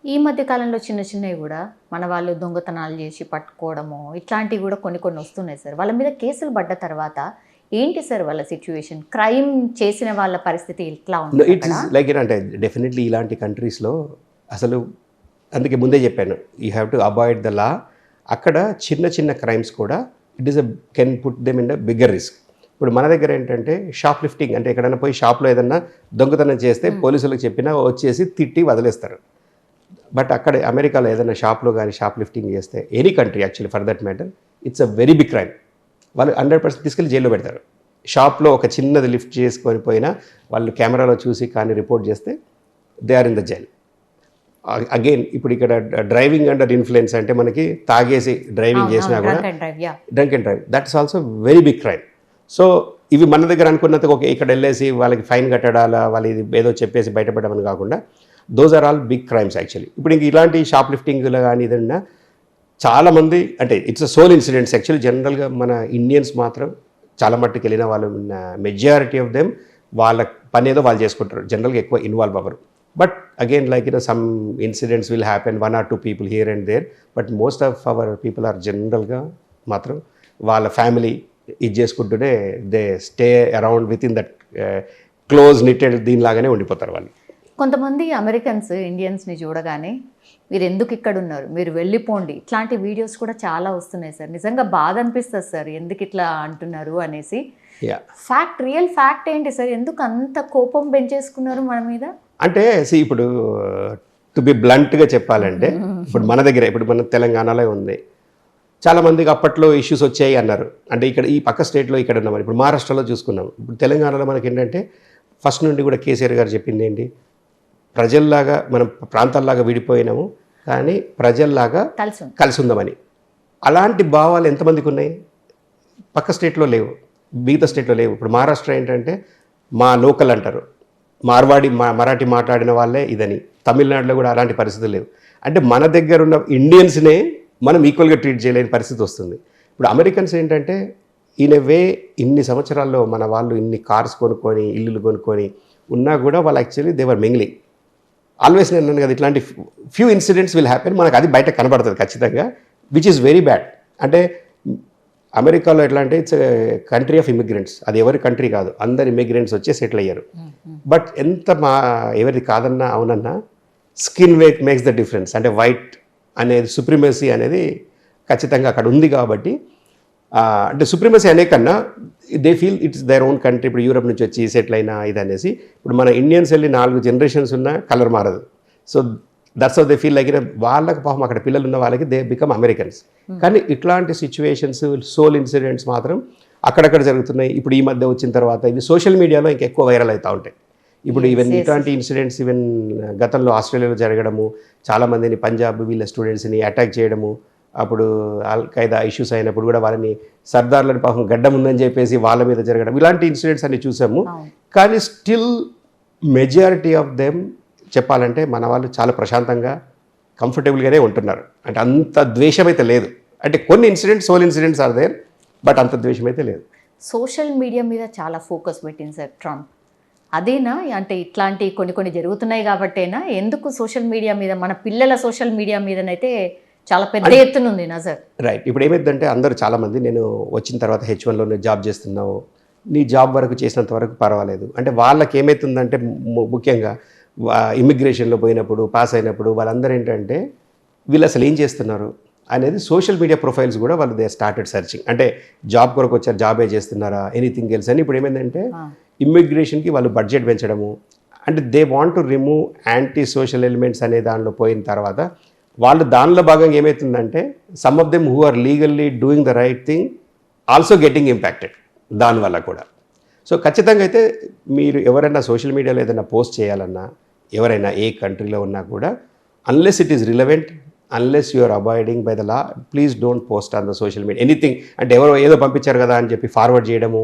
ఈ మధ్య కాలంలో చిన్న చిన్నవి కూడా మన వాళ్ళు దొంగతనాలు చేసి పట్టుకోవడము ఇట్లాంటివి కూడా కొన్ని వస్తున్నాయి సార్. వాళ్ళ మీద కేసులు పడ్డ తర్వాత ఏంటి సార్ వాళ్ళ సిచ్యువేషన్? క్రైమ్ చేసిన వాళ్ళ పరిస్థితి ఎట్లా ఉంది? ఇట్స్ లైక్ అంటే డెఫినెట్లీ ఇలాంటి కంట్రీస్లో అసలు అందుకే ముందే చెప్పాను, you have to avoid the law. అక్కడ చిన్న చిన్న క్రైమ్స్ కూడా it is can put them in the bigger risk. ఇప్పుడు మన దగ్గర ఏంటంటే షాప్ లిఫ్టింగ్, అంటే ఎక్కడైనా పోయి షాప్లో ఏదన్నా దొంగతనం చేస్తే పోలీసులకు చెప్పినా వచ్చేసి తిట్టి వదిలేస్తారు. బట్ అక్కడ అమెరికాలో ఏదైనా షాప్లో కానీ షాప్ లిఫ్టింగ్ చేస్తే, any country actually for that matter, it's a very big crime. వాళ్ళు 100% తీసుకెళ్ళి జైల్లో పెడతారు. షాప్లో ఒక చిన్నది లిఫ్ట్ చేసుకొని పోయినా వాళ్ళు కెమెరాలో చూసి కానీ రిపోర్ట్ చేస్తే they are in the jail. Again ఇప్పుడు ఇక్కడ డ్రైవింగ్ అండర్ ఇన్ఫ్లుయెన్స్ అంటే మనకి తాగేసి డ్రైవింగ్ చేసినా కూడా drunk and drive, yeah. Drunk and drive, that is also very big crime. So ఇవి మన దగ్గర అనుకున్నంత ఓకే ఇక్కడ వెళ్ళేసి వాళ్ళకి ఫైన్ కట్టడాలా వాళ్ళు ఇది ఏదో చెప్పేసి బయటపడమని కాకుండా those are all big crimes actually. ఇప్పుడు ఇంక ఇలాంటి షాప్ లిఫ్టింగ్లో కానీ ఏదన్నా చాలామంది అంటే it's a sole incidents actually. జనరల్గా మన ఇండియన్స్ మాత్రం చాలా మట్టుకు వెళ్ళిన వాళ్ళు మెజారిటీ ఆఫ్ దెమ్ వాళ్ళ పని ఏదో వాళ్ళు చేసుకుంటారు, జనరల్గా ఎక్కువ ఇన్వాల్వ్ అవ్వరు. But again like some incidents will happen 1 or 2 people here and there, but most of our people are జనరల్గా మాత్రం వాళ్ళ ఫ్యామిలీ ఇది చేసుకుంటూనే they stay around with in that close knitted దీనిలాగానే ఉండిపోతారు వాళ్ళు. కొంతమంది అమెరికన్స్ ఇండియన్స్ని చూడగానే మీరు ఎందుకు ఇక్కడ ఉన్నారు, మీరు వెళ్ళిపోండి, ఇట్లాంటి వీడియోస్ కూడా చాలా వస్తున్నాయి సార్. నిజంగా బాధ అనిపిస్తుంది సార్, ఎందుకు ఇట్లా అంటున్నారు అనేసి. రియల్ ఫ్యాక్ట్ ఏంటి సార్, ఎందుకు అంత కోపం పెంచేసుకున్నారు మన మీద? అంటే ఇప్పుడు టు బి బ్లంట్గా చెప్పాలంటే ఇప్పుడు మన దగ్గర ఇప్పుడు మన తెలంగాణలో ఉంది, చాలామందికి అప్పట్లో ఇష్యూస్ వచ్చాయి అన్నారు. అంటే ఇక్కడ ఈ పక్క స్టేట్లో ఇక్కడ ఉన్నాం, ఇప్పుడు మహారాష్ట్రలో చూసుకున్నాం. ఇప్పుడు తెలంగాణలో మనకి ఏంటంటే ఫస్ట్ నుండి కూడా కేసీఆర్ గారు చెప్పింది ఏంటి, ప్రజల్లాగా మనం ప్రాంతాల్లాగా విడిపోయినాము కానీ ప్రజల్లాగా కలిసి ఉందామని. అలాంటి భావాలు ఎంతమందికి ఉన్నాయి? పక్క స్టేట్లో లేవు, మిగతా స్టేట్లో లేవు. ఇప్పుడు మహారాష్ట్ర ఏంటంటే మా లోకల్ అంటారు, మరాఠీ మాట్లాడిన వాళ్ళే ఇదని. తమిళనాడులో కూడా అలాంటి పరిస్థితులు లేవు. అంటే మన దగ్గర ఉన్న ఇండియన్స్నే మనం ఈక్వల్గా ట్రీట్ చేయలేని పరిస్థితి వస్తుంది. ఇప్పుడు అమెరికన్స్ ఏంటంటే ఇన్ ఎ వే ఇన్ని సంవత్సరాల్లో మన వాళ్ళు ఇన్ని కార్స్ కొనుక్కొని ఇల్లులు కొనుక్కొని ఉన్నా కూడా వాళ్ళు యాక్చువల్లీ దేవర్ మింగ్లింగ్. ఆల్వేస్ నేను అన్నాను కదా, ఇట్లాంటి ఫ్యూ ఇన్సిడెంట్స్ విల్ హ్యాపెన్, మనకు అది బయట కనబడుతుంది ఖచ్చితంగా, విచ్ ఈస్ వెరీ బ్యాడ్. అంటే అమెరికాలో ఎట్లా అంటే ఇట్స్ కంట్రీ ఆఫ్ ఇమిగ్రెంట్స్, అది ఎవరి కంట్రీ కాదు, అందరు ఇమిగ్రెంట్స్ వచ్చి సెటిల్ అయ్యారు. బట్ ఎంత ఎవరిది కాదన్నా అవునన్నా స్కిన్ మేక్స్ ద డిఫరెన్స్. అంటే వైట్ అనేది సుప్రిమసీ అనేది ఖచ్చితంగా అక్కడ ఉంది కాబట్టి, అంటే సుప్రిమసీ అనే కన్నా they feel it's their own country. ఇప్పుడు యూరప్ నుంచి వచ్చి సెటిల్ అయినా ఇది అనేసి, ఇప్పుడు మన ఇండియన్స్ వెళ్ళి 4 generations ఉన్నా కలర్ మారదు. So that's how they feel like వాళ్ళకి పాపం అక్కడ పిల్లలు ఉన్న వాళ్ళకి దే బికమ్ అమెరికన్స్. కానీ ఇట్లాంటి సిచ్యువేషన్స్ సోల్ ఇన్సిడెంట్స్ మాత్రం అక్కడక్కడ జరుగుతున్నాయి. ఇప్పుడు ఈ మధ్య వచ్చిన తర్వాత ఇవి సోషల్ మీడియాలో ఇంకా ఎక్కువ వైరల్ అవుతూ ఉంటాయి. ఇప్పుడు ఈవెన్ ఇట్లాంటి ఇన్సిడెంట్స్ ఈవెన్ గతంలో ఆస్ట్రేలియాలో జరగడము, చాలామందిని పంజాబ్ వీళ్ళ స్టూడెంట్స్ని అటాక్ చేయడము, అప్పుడు అల్ ఖైదా ఇష్యూస్ అయినప్పుడు కూడా వాళ్ళని సర్దార్లని పాపం గడ్డం ఉందని చెప్పేసి వాళ్ళ మీద జరగడం, ఇలాంటి ఇన్సిడెంట్స్ అన్ని చూసాము. కానీ స్టిల్ మెజారిటీ ఆఫ్ దెమ్ చెప్పాలంటే మన వాళ్ళు చాలా ప్రశాంతంగా కంఫర్టబుల్గానే ఉంటున్నారు. అంటే అంత ద్వేషం అయితే లేదు. అంటే కొన్ని incidents sole incidents are there, but అంత ద్వేషం అయితే లేదు. సోషల్ మీడియా మీద చాలా ఫోకస్ పెట్టింది సార్ ట్రంప్, అదేనా? అంటే ఇట్లాంటి కొన్ని జరుగుతున్నాయి కాబట్టేనా? ఎందుకు సోషల్ మీడియా మీద, మన పిల్లల సోషల్ మీడియా మీదనైతే చాలా పెద్ద ఎత్తున ఉంది నజర్. రైట్. ఇప్పుడు ఏమైందంటే అందరూ చాలామంది నేను వచ్చిన తర్వాత H1లోనే జాబ్ చేస్తున్నావు, నీ జాబ్ వరకు చేసినంత వరకు పర్వాలేదు అంటే, వాళ్ళకి ఏమవుతుందంటే ముఖ్యంగా ఇమిగ్రేషన్లో పోయినప్పుడు పాస్ అయినప్పుడు వాళ్ళందరూ ఏంటంటే వీళ్ళు అసలు ఏం చేస్తున్నారు అనేది సోషల్ మీడియా ప్రొఫైల్స్ కూడా వాళ్ళు దే స్టార్టెడ్ సర్చింగ్. అంటే జాబ్ కొరకు వచ్చారు, జాబే చేస్తున్నారా, ఎనీథింగ్ ఎల్స్ అని. ఇప్పుడు ఏమైందంటే ఇమ్మిగ్రేషన్కి వాళ్ళు బడ్జెట్ పెంచడము, అంటే they want to remove anti social elements అనే దానిలో పోయిన తర్వాత వాళ్ళు దానిలో భాగంగా ఏమవుతుందంటే some of them who are legally doing the right thing also getting impacted దానివల్ల కూడా. సో ఖచ్చితంగా అయితే మీరు ఎవరైనా సోషల్ మీడియాలో ఏదైనా పోస్ట్ చేయాలన్నా, ఎవరైనా ఏ కంట్రీలో ఉన్నా కూడా unless it is relevant, unless you are abiding by the law, please don't post on the social media anything. అంటే ఎవరో ఏదో పంపించారు కదా అని చెప్పి ఫార్వర్డ్ చేయడము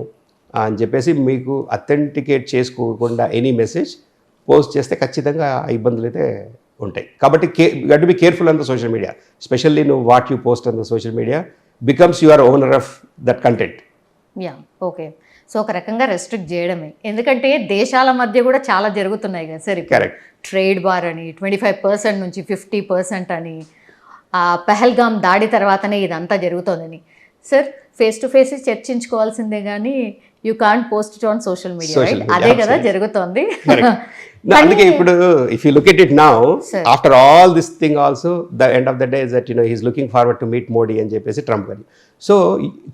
అని చెప్పేసి మీకు అథెంటికేట్ చేసుకోకుండా ఎనీ మెసేజ్ పోస్ట్ చేస్తే ఖచ్చితంగా ఇబ్బందులు అయితే ఉంటాయి. కాబట్టి you to be careful on the social media, specially నువ్వు what you post on the social media becomes your owner of that content. Yeah, okay. So ఒక రకంగా రెస్ట్రిక్ట్ చేయడమే, ఎందుకంటే దేశాల మధ్య కూడా చాలా జరుగుతున్నాయి కదా సార్. కరెక్ట్. ట్రేడ్ బార్ అని 25% నుంచి 50% అని, పహల్గామ్ దాడి తర్వాతనే ఇదంతా జరుగుతుందని. సార్ ఫేస్ టు ఫేస్ చర్చించుకోవాల్సిందే కానీ you can't post it on social media, అదే కదా జరుగుతోంది. అందుకే ఇప్పుడు if you look at it now after all this thing also the end of the day is that he's looking forward to meet Modi అని చెప్పేసి Trump గారు. So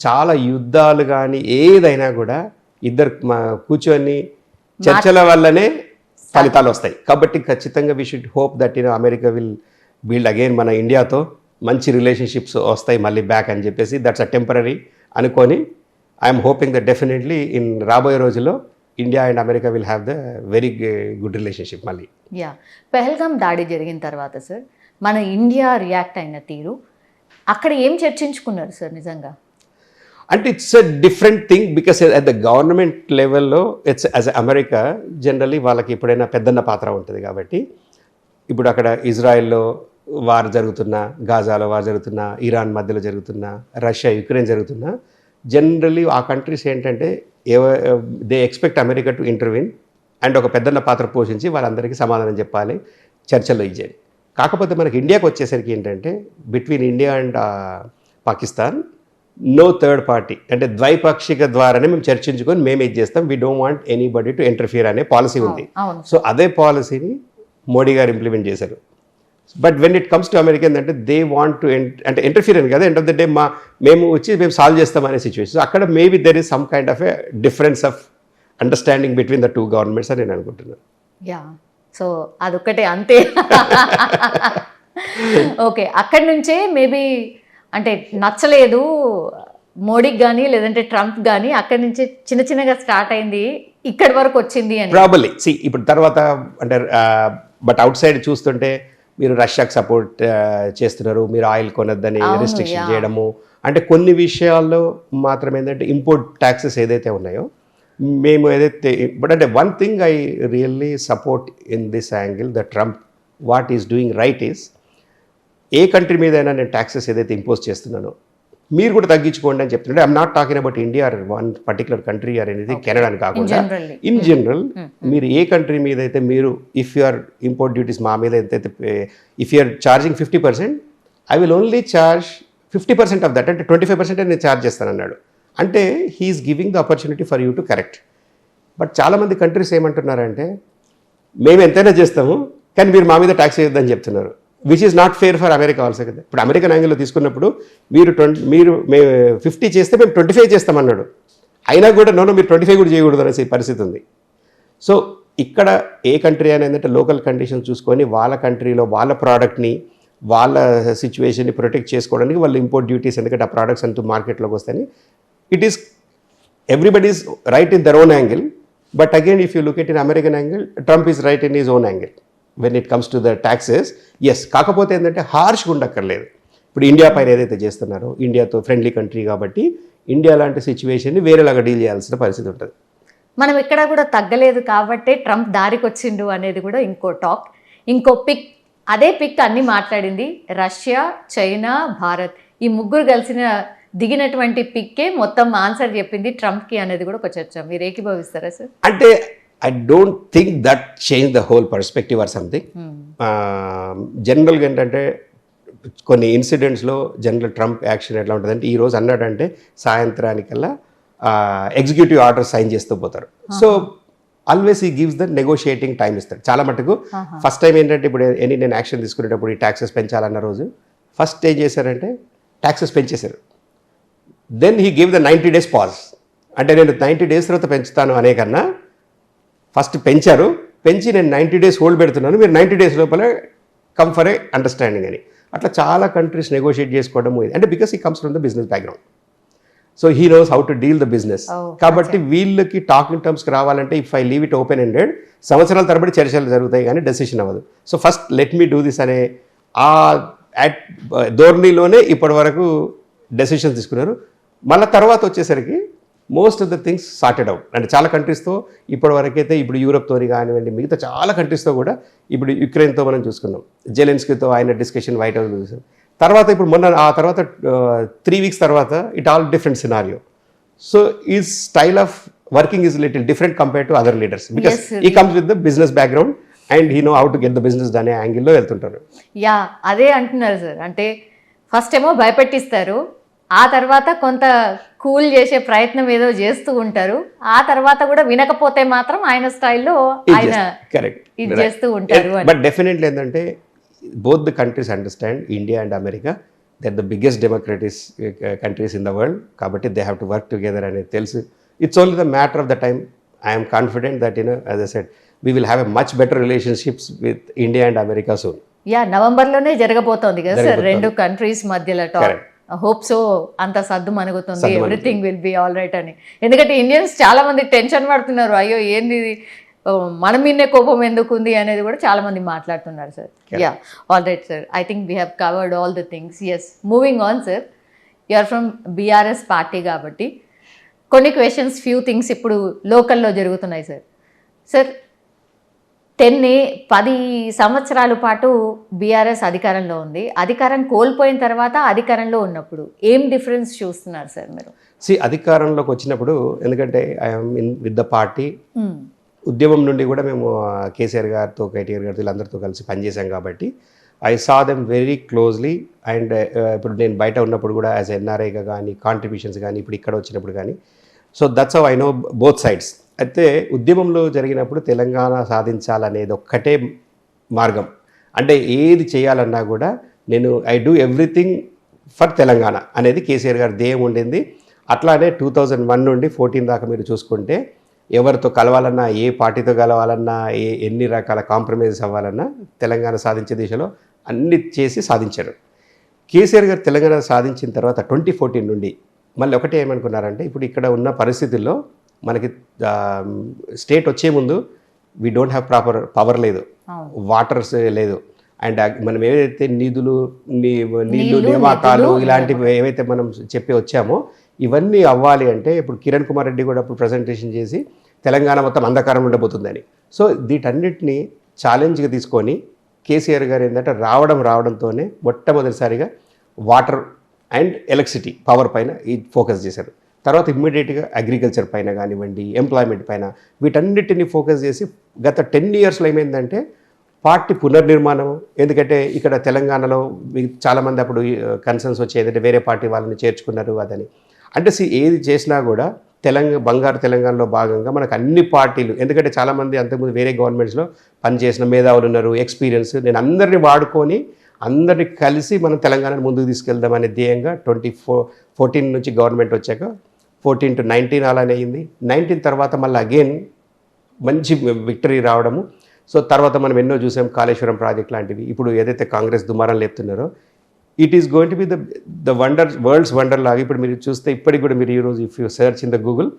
చాలా యుద్ధాలు కానీ ఏదైనా కూడా ఇద్దరు కూర్చొని చర్చల వల్లనే ఫలితాలు వస్తాయి. కాబట్టి ఖచ్చితంగా we should hope that America will build again మన ఇండియాతో మంచి రిలేషన్షిప్స్ వస్తాయి మళ్ళీ బ్యాక్ అని చెప్పేసి, దట్స్ అ టెంపరీ అనుకొని I'm hoping that definitely in రాబోయే రోజుల్లో India and America will have the very good relationship మళ్ళీ. యా, పెహల్గాం దాడి జరిగిన తర్వాత సార్ మన ఇండియా రియాక్ట్ అయిన తీరు అక్కడ ఏం చర్చించుకున్నారు సార్ నిజంగా? అంటే it's a different thing because at the government లెవెల్లో ఇట్స్ యాజ్ అమెరికా జనరలీ వాళ్ళకి ఎప్పుడైనా పెద్దన్న పాత్ర ఉంటుంది కాబట్టి ఇప్పుడు అక్కడ ఇజ్రాయెల్లో వార్ జరుగుతున్నా, గాజాలో వార్ జరుగుతున్నా, ఇరాన్ మధ్యలో జరుగుతున్నా, రష్యా యుక్రెయిన్ జరుగుతున్నా, జనరలీ ఆ కంట్రీస్ ఏంటంటే they expect America to intervene and ఒక పెద్దన్న పాత్ర పోషించి వాళ్ళందరికీ సమాధానం చెప్పాలి, చర్చల్లో ఇచ్చేది. కాకపోతే మనకి ఇండియాకి వచ్చేసరికి ఏంటంటే between India and Pakistan no third party, అంటే ద్వైపాక్షిక ద్వారానే మేము చర్చించుకొని మేము ఇది చేస్తాం, we don't want anybody to interfere అనే పాలసీ ఉంది. సో అదే పాలసీని మోడీ గారు ఇంప్లిమెంట్ చేశారు. But when it comes to America ఏంటంటే దే వాంట్ టు అంటే ఇంటర్ఫియర్ అని కదా, ఎండ్ ఆఫ్ ద డే మేము సాల్వ్ చేస్తాం అనే సిచ్యువేషన్. సో అక్కడ maybe there is some kind of a difference of understanding between the two governments అని నేను అనుకుంటున్నాను. యా, సో అదొక్కటే అంతే. ఓకే, అక్కడి నుంచే మేబీ అంటే నచ్చలేదు మోడీకి కానీ లేదంటే ట్రంప్ కానీ, అక్కడి నుంచి చిన్న చిన్నగా స్టార్ట్ అయింది, ఇక్కడి వరకు వచ్చింది అని ప్రాబబ్లీ. సి ఇప్పుడు తర్వాత అంటే బట్ అవుట్ సైడ్ చూస్తుంటే మీరు రష్యాకి సపోర్ట్ చేస్తున్నారు, మీరు ఆయిల్ కొనొద్దని రెస్ట్రిక్షన్ చేయడము, అంటే కొన్ని విషయాల్లో మాత్రం ఏంటంటే ఇంపోర్ట్ ట్యాక్సెస్ ఏదైతే ఉన్నాయో మేము ఏదైతే, బట్ అంటే one thing I really support in this angle the Trump what is doing right is, A country మీదైనా నేను ట్యాక్సెస్ ఏదైతే ఇంపోజ్ చేస్తున్నానో మీరు కూడా తగ్గించుకోండి అని చెప్తుంటే I'm not talking about India or one particular country or anything, Canada అని కాకుండా ఇన్ జనరల్ మీరు ఏ కంట్రీ మీద అయితే మీరు ఇఫ్ యూఆర్ ఇంపోర్ట్ డ్యూటీస్ మా మీద ఎంతైతే if you are charging 50%, I will only charge 50% of that, అంటే 25% నేను ఛార్జ్ చేస్తాను అన్నాడు. అంటే he is giving the opportunity for you to correct. But చాలామంది కంట్రీస్ ఏమంటున్నారంటే మేము ఎంతైనా చేస్తాము కానీ మీరు మా మీద ట్యాక్స్ వేయొద్దని చెప్తున్నారు, which is not fair for America also కదా. ఇప్పుడు అమెరికన్ యాంగిల్లో తీసుకున్నప్పుడు మీరు 50 చేస్తే మేము 25 చేస్తామన్నాడు, అయినా కూడా నో మీరు 25 కూడా చేయకూడదు అనేసి పరిస్థితి ఉంది. సో ఇక్కడ ఏ కంట్రీ అని ఏంటంటే లోకల్ కండిషన్ చూసుకొని వాళ్ళ కంట్రీలో వాళ్ళ ప్రోడక్ట్ని వాళ్ళ సిచ్యువేషన్ని ప్రొటెక్ట్ చేసుకోవడానికి వాళ్ళు ఇంపోర్ట్ డ్యూటీస్, ఎందుకంటే ఆ ప్రోడక్ట్స్ అంటూ మార్కెట్లోకి వస్తాయని, it is everybody's right in their own angle. But again if you look at in American angle, Trump is right in his own angle when it comes to the taxes. Yes, కాకపోతే ఏంటంటే హార్ష్గా ఉండక్కర్లేదు. ఇప్పుడు India పైన ఏదైతే చేస్తున్నారో, ఇండియాతో friendly country కాబట్టి ఇండియా లాంటి సిచ్యువేషన్ని వేరేలాగా డీల్ చేయాల్సిన పరిస్థితి ఉంటుంది. మనం ఎక్కడా కూడా తగ్గలేదు కాబట్టి ట్రంప్ దారికి వచ్చిండు అనేది కూడా ఇంకో టాక్. ఇంకో పిక్, అదే పిక్ అన్ని మాట్లాడింది రష్యా, చైనా, భారత్, ఈ ముగ్గురు కలిసిన దిగినటువంటి పిక్కే మొత్తం ఆన్సర్ చెప్పింది ట్రంప్కి అనేది కూడా ఒక చర్చ. మీరు ఏకీభవిస్తారా సార్? అంటే I don't think that change the whole perspective or something. జనరల్గా ఏంటంటే కొన్ని ఇన్సిడెంట్స్లో జనరల్ ట్రంప్ యాక్షన్ ఎట్లా ఉంటుందంటే ఈరోజు అన్నాడంటే సాయంత్రానికల్లా ఎగ్జిక్యూటివ్ ఆర్డర్ సైన్ చేస్తూ పోతారు. సో ఆల్వేస్ ఈ గివ్స్ ద నెగోషియేటింగ్ టైం ఇస్తాడు చాలా మటుకు. ఫస్ట్ టైం ఏంటంటే ఇప్పుడు నేను యాక్షన్ తీసుకునేటప్పుడు ఈ ట్యాక్సెస్ పెంచాలన్న రోజు ఫస్ట్ ఏం చేశారంటే ట్యాక్సెస్ పెంచేశారు. Then he give the 90 days pause, అంటే నేను 90 days తర్వాత పెంచుతాను అనే కన్నా ఫస్ట్ పెంచారు, పెంచి నేను 90 days హోల్డ్ పెడుతున్నాను, మీరు 90 days లోపల కమ్ ఫర్ ఏ అండర్స్టాండింగ్ అని. అట్లా చాలా కంట్రీస్ నెగోషియేట్ చేసుకోవడం అంటే because he comes from the business background, so he knows how to deal the business. కాబట్టి వీళ్ళకి టాకింగ్ టర్మ్స్కి రావాలంటే if I leave it open ended సంవత్సరాల తరబడి చర్చలు జరుగుతాయి కానీ డెసిషన్ అవ్వదు. So first let me do this అనే ఆ ధోరణిలోనే ఇప్పటి వరకు డెసిషన్స్ తీసుకున్నారు. మళ్ళీ తర్వాత వచ్చేసరికి most of the things sorted out. అంటే చాలా కంట్రీస్తో ఇప్పటి వరకైతే, ఇప్పుడు యూరోప్తోని కానివ్వండి, మిగతా చాలా కంట్రీస్తో కూడా, ఇప్పుడు యుక్రెయిన్తో మనం చూసుకున్నాం, జెలెన్స్కీతో ఆయన డిస్కషన్ వైట్ హౌస్ చూసాం. తర్వాత ఇప్పుడు మొన్న ఆ తర్వాత 3 weeks తర్వాత it all different scenario. So ఈ style of working is little different compare to other leaders because he comes with the business background and he know how to get the business అనే యాంగిల్లో వెళ్తుంటారు. Yeah, అదే అంటున్నారు sir. అంటే first ఏమో భయపెట్టిస్తారు, ఆ తర్వాత కొంత కూల్ చేసే ప్రయత్నం ఏదో చేస్తూ ఉంటారు, ఆ తర్వాత కూడా వినకపోతే మాత్రం ఆయన స్టైల్లో ఆయన ఇది చేస్తూ ఉంటారు. బట్ డెఫినెట్లీ ఏంటంటే both the countries understand, India and America, they're the biggest democratic countries in the world, kabatti they have to work together and telusu. It's only the matter of the time. I am confident that, as I said, we will have a much better relationships with India and America soon. Yeah, నవంబర్లోనే జరగబోతోంది కదా sir రెండు countries మధ్యలో talk. Hope so అంత సర్దు మనుగుతుంది, everything will be all right అని. ఎందుకంటే ఇండియన్స్ చాలా మంది టెన్షన్ పడుతున్నారు, అయ్యో ఏంది ఇది, మన మీదనే కోపం ఎందుకు ఉంది అనేది కూడా చాలా మంది మాట్లాడుతున్నారు sir. Yeah, all right sir, I think we have covered all the things. Yes, moving on sir, you are from BRS party కాబట్టి కొన్ని క్వశ్చన్స్, ఫ్యూ థింగ్స్ ఇప్పుడు లోకల్లో జరుగుతున్నాయి సార్. సార్, 10 సంవత్సరాల పాటు బీఆర్ఎస్ అధికారంలో ఉంది, అధికారం కోల్పోయిన తర్వాత అధికారంలో ఉన్నప్పుడు ఏం డిఫరెన్స్ చూస్తున్నారు సార్ మీరు? అధికారంలోకి వచ్చినప్పుడు, ఎందుకంటే I'm in with the party, ఉద్యమం నుండి కూడా మేము కేసీఆర్ గారితో, కేటీఆర్ గారితో వీళ్ళందరితో కలిసి పనిచేసాం కాబట్టి I saw them very closely. And ఇప్పుడు నేను బయట ఉన్నప్పుడు కూడా యాజ్ ఎన్ఆర్ఐగా కానీ, కాంట్రిబ్యూషన్స్ కానీ, ఇప్పుడు ఇక్కడ వచ్చినప్పుడు కానీ, so that's how I know both sides. అయితే ఉద్యమంలో జరిగినప్పుడు తెలంగాణ సాధించాలనేది ఒక్కటే మార్గం. అంటే ఏది చేయాలన్నా కూడా నేను I do everything for Telangana అనేది కేసీఆర్ గారి ధ్యేయం ఉండింది. అట్లానే 2001 నుండి 14 దాకా మీరు చూసుకుంటే ఎవరితో కలవాలన్నా, ఏ పార్టీతో కలవాలన్నా, ఎన్ని రకాల కాంప్రమైజెస్ అవ్వాలన్నా తెలంగాణ సాధించే దిశలో అన్ని చేసి సాధించారు. కేసీఆర్ గారు తెలంగాణ సాధించిన తర్వాత 2014 నుండి మళ్ళీ ఒకటే ఏమనుకున్నారంటే, ఇప్పుడు ఇక్కడ ఉన్న పరిస్థితుల్లో మనకి స్టేట్ వచ్చే ముందు we don't have proper power లేదు, వాటర్స్ లేదు, అండ్ మనం ఏవైతే నీళ్లు నియామకాలు ఇలాంటివి ఏవైతే మనం చెప్పి వచ్చామో ఇవన్నీ అవ్వాలి అంటే, ఇప్పుడు కిరణ్ కుమార్ రెడ్డి కూడా ఇప్పుడు ప్రజెంటేషన్ చేసి తెలంగాణ మొత్తం అంధకారం ఉండబోతుందని. సో వీటన్నిటిని ఛాలెంజ్గా తీసుకొని కేసీఆర్ గారు ఏంటంటే రావడంతోనే మొట్టమొదటిసారిగా వాటర్ అండ్ ఎలక్ట్రిసిటీ పవర్ పైన ఈ ఫోకస్ చేశారు. తర్వాత ఇమ్మీడియట్గా అగ్రికల్చర్ పైన కానివ్వండి, ఎంప్లాయ్మెంట్ పైన, వీటన్నిటిని ఫోకస్ చేసి గత 10 yearsలో ఏమైందంటే పార్టీ పునర్నిర్మాణం. ఎందుకంటే ఇక్కడ తెలంగాణలో చాలామంది అప్పుడు కన్సర్న్స్ వచ్చి ఏదంటే వేరే పార్టీ వాళ్ళని చేర్చుకున్నారు అదని. అంటే ఏది చేసినా కూడా బంగారు తెలంగాణలో భాగంగా మనకు అన్ని పార్టీలు, ఎందుకంటే చాలామంది అంతకుముందు వేరే గవర్నమెంట్స్లో పనిచేసిన మేధావులు ఉన్నారు, ఎక్స్పీరియన్స్, నేను అందరినీ వాడుకొని అందరినీ కలిసి మనం తెలంగాణను ముందుకు తీసుకెళ్దామనే ధ్యేయంగా 2014 నుంచి గవర్నమెంట్ వచ్చాక 14 to 19 అలానే అయింది. 19 తర్వాత మళ్ళీ అగైన్ మంచి విక్టరీ రావడము. సో తర్వాత మనం ఎన్నో చూసాం, కాళేశ్వరం ప్రాజెక్ట్ లాంటివి. ఇప్పుడు ఏదైతే కాంగ్రెస్ దుమారం లేపుతున్నారో it is going to be the world's wonder లాగా. ఇప్పుడు మీరు చూస్తే ఇప్పటికి కూడా మీరు ఈరోజు if you search in the Google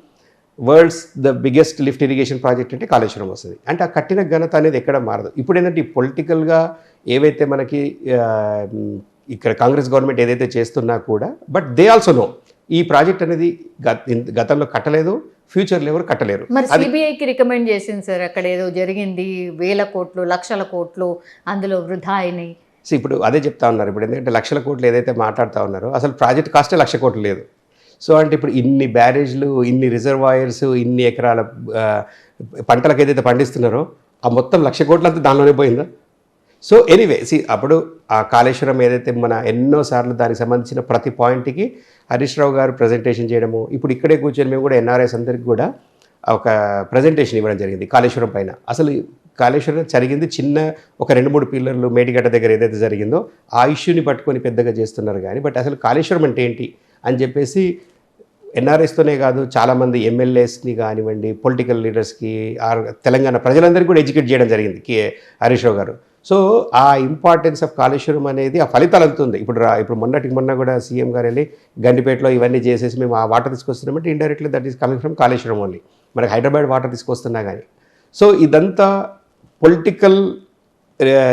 the biggest lift irrigation project అంటే కాళేశ్వరం వస్తుంది. అంటే ఆ కట్టిన ఘనత అనేది ఎక్కడ మారదు. ఇప్పుడు ఏంటంటే ఈ పొలిటికల్గా ఏవైతే మనకి ఇక్కడ కాంగ్రెస్ గవర్నమెంట్ ఏదైతే చేస్తున్నా కూడా, బట్ దే ఆల్సో నో ఈ ప్రాజెక్ట్ అనేది గతంలో కట్టలేదు, ఫ్యూచర్లో ఎవరు కట్టలేరు. మరి సిబిఐకి రికమెండ్ చేసింది సార్, అక్కడ ఏదో జరిగింది, 1000 కోట్లు 1,00,000 కోట్లు అందులో వృధా అయినాయి. సో ఇప్పుడు అదే చెప్తా ఉన్నారు. ఇప్పుడు ఎందుకంటే 1,00,000 కోట్లు ఏదైతే మాట్లాడుతూ ఉన్నారో అసలు ప్రాజెక్ట్ కాస్టే 1,00,000 కోట్లు లేదు. సో అంటే ఇప్పుడు ఇన్ని బ్యారేజ్లు, ఇన్ని రిజర్వాయర్స్, ఇన్ని ఎకరాల పంటలకు ఏదైతే పండిస్తున్నారో ఆ మొత్తం 1,00,000 కోట్లు అంతా దానిలోనే పోయిందా? సో ఎనీవే అప్పుడు ఆ కాళేశ్వరం ఏదైతే మన ఎన్నోసార్లు దానికి సంబంధించిన ప్రతి పాయింట్కి హరీష్ రావు గారు ప్రజెంటేషన్ చేయడము, ఇప్పుడు ఇక్కడే కూర్చొని మేము కూడా ఎన్ఆర్ఐస్ అందరికీ కూడా ఒక ప్రజెంటేషన్ ఇవ్వడం జరిగింది కాళేశ్వరం పైన. అసలు కాళేశ్వరం జరిగింది చిన్న ఒక 2-3 పిల్లర్లు మేడిగడ్డ దగ్గర ఏదైతే జరిగిందో ఆ ఇష్యూని పట్టుకొని పెద్దగా చేస్తున్నారు కానీ, బట్ అసలు కాళేశ్వరం అంటే ఏంటి అని చెప్పేసి ఎన్ఆర్ఎస్తోనే కాదు చాలామంది ఎమ్మెల్యేస్ని కానివ్వండి, పొలిటికల్ లీడర్స్కి, తెలంగాణ ప్రజలందరికీ కూడా ఎడ్యుకేట్ చేయడం జరిగింది హరీష్ రావు గారు. సో ఆ ఇంపార్టెన్స్ ఆఫ్ కాళేశ్వరం అనేది ఆ ఫలితాలు అందుతుంది. ఇప్పుడు మొన్న కూడా సీఎం గారు వెళ్ళి గండిపేటలో ఇవన్నీ చేసేసి మేము ఆ వాటర్ తీసుకొస్తున్నామంటే indirectly that is coming from Kaleshwaram only. మనకి హైదరాబాద్ వాటర్ తీసుకొస్తున్నా కానీ. సో ఇదంతా పొలిటికల్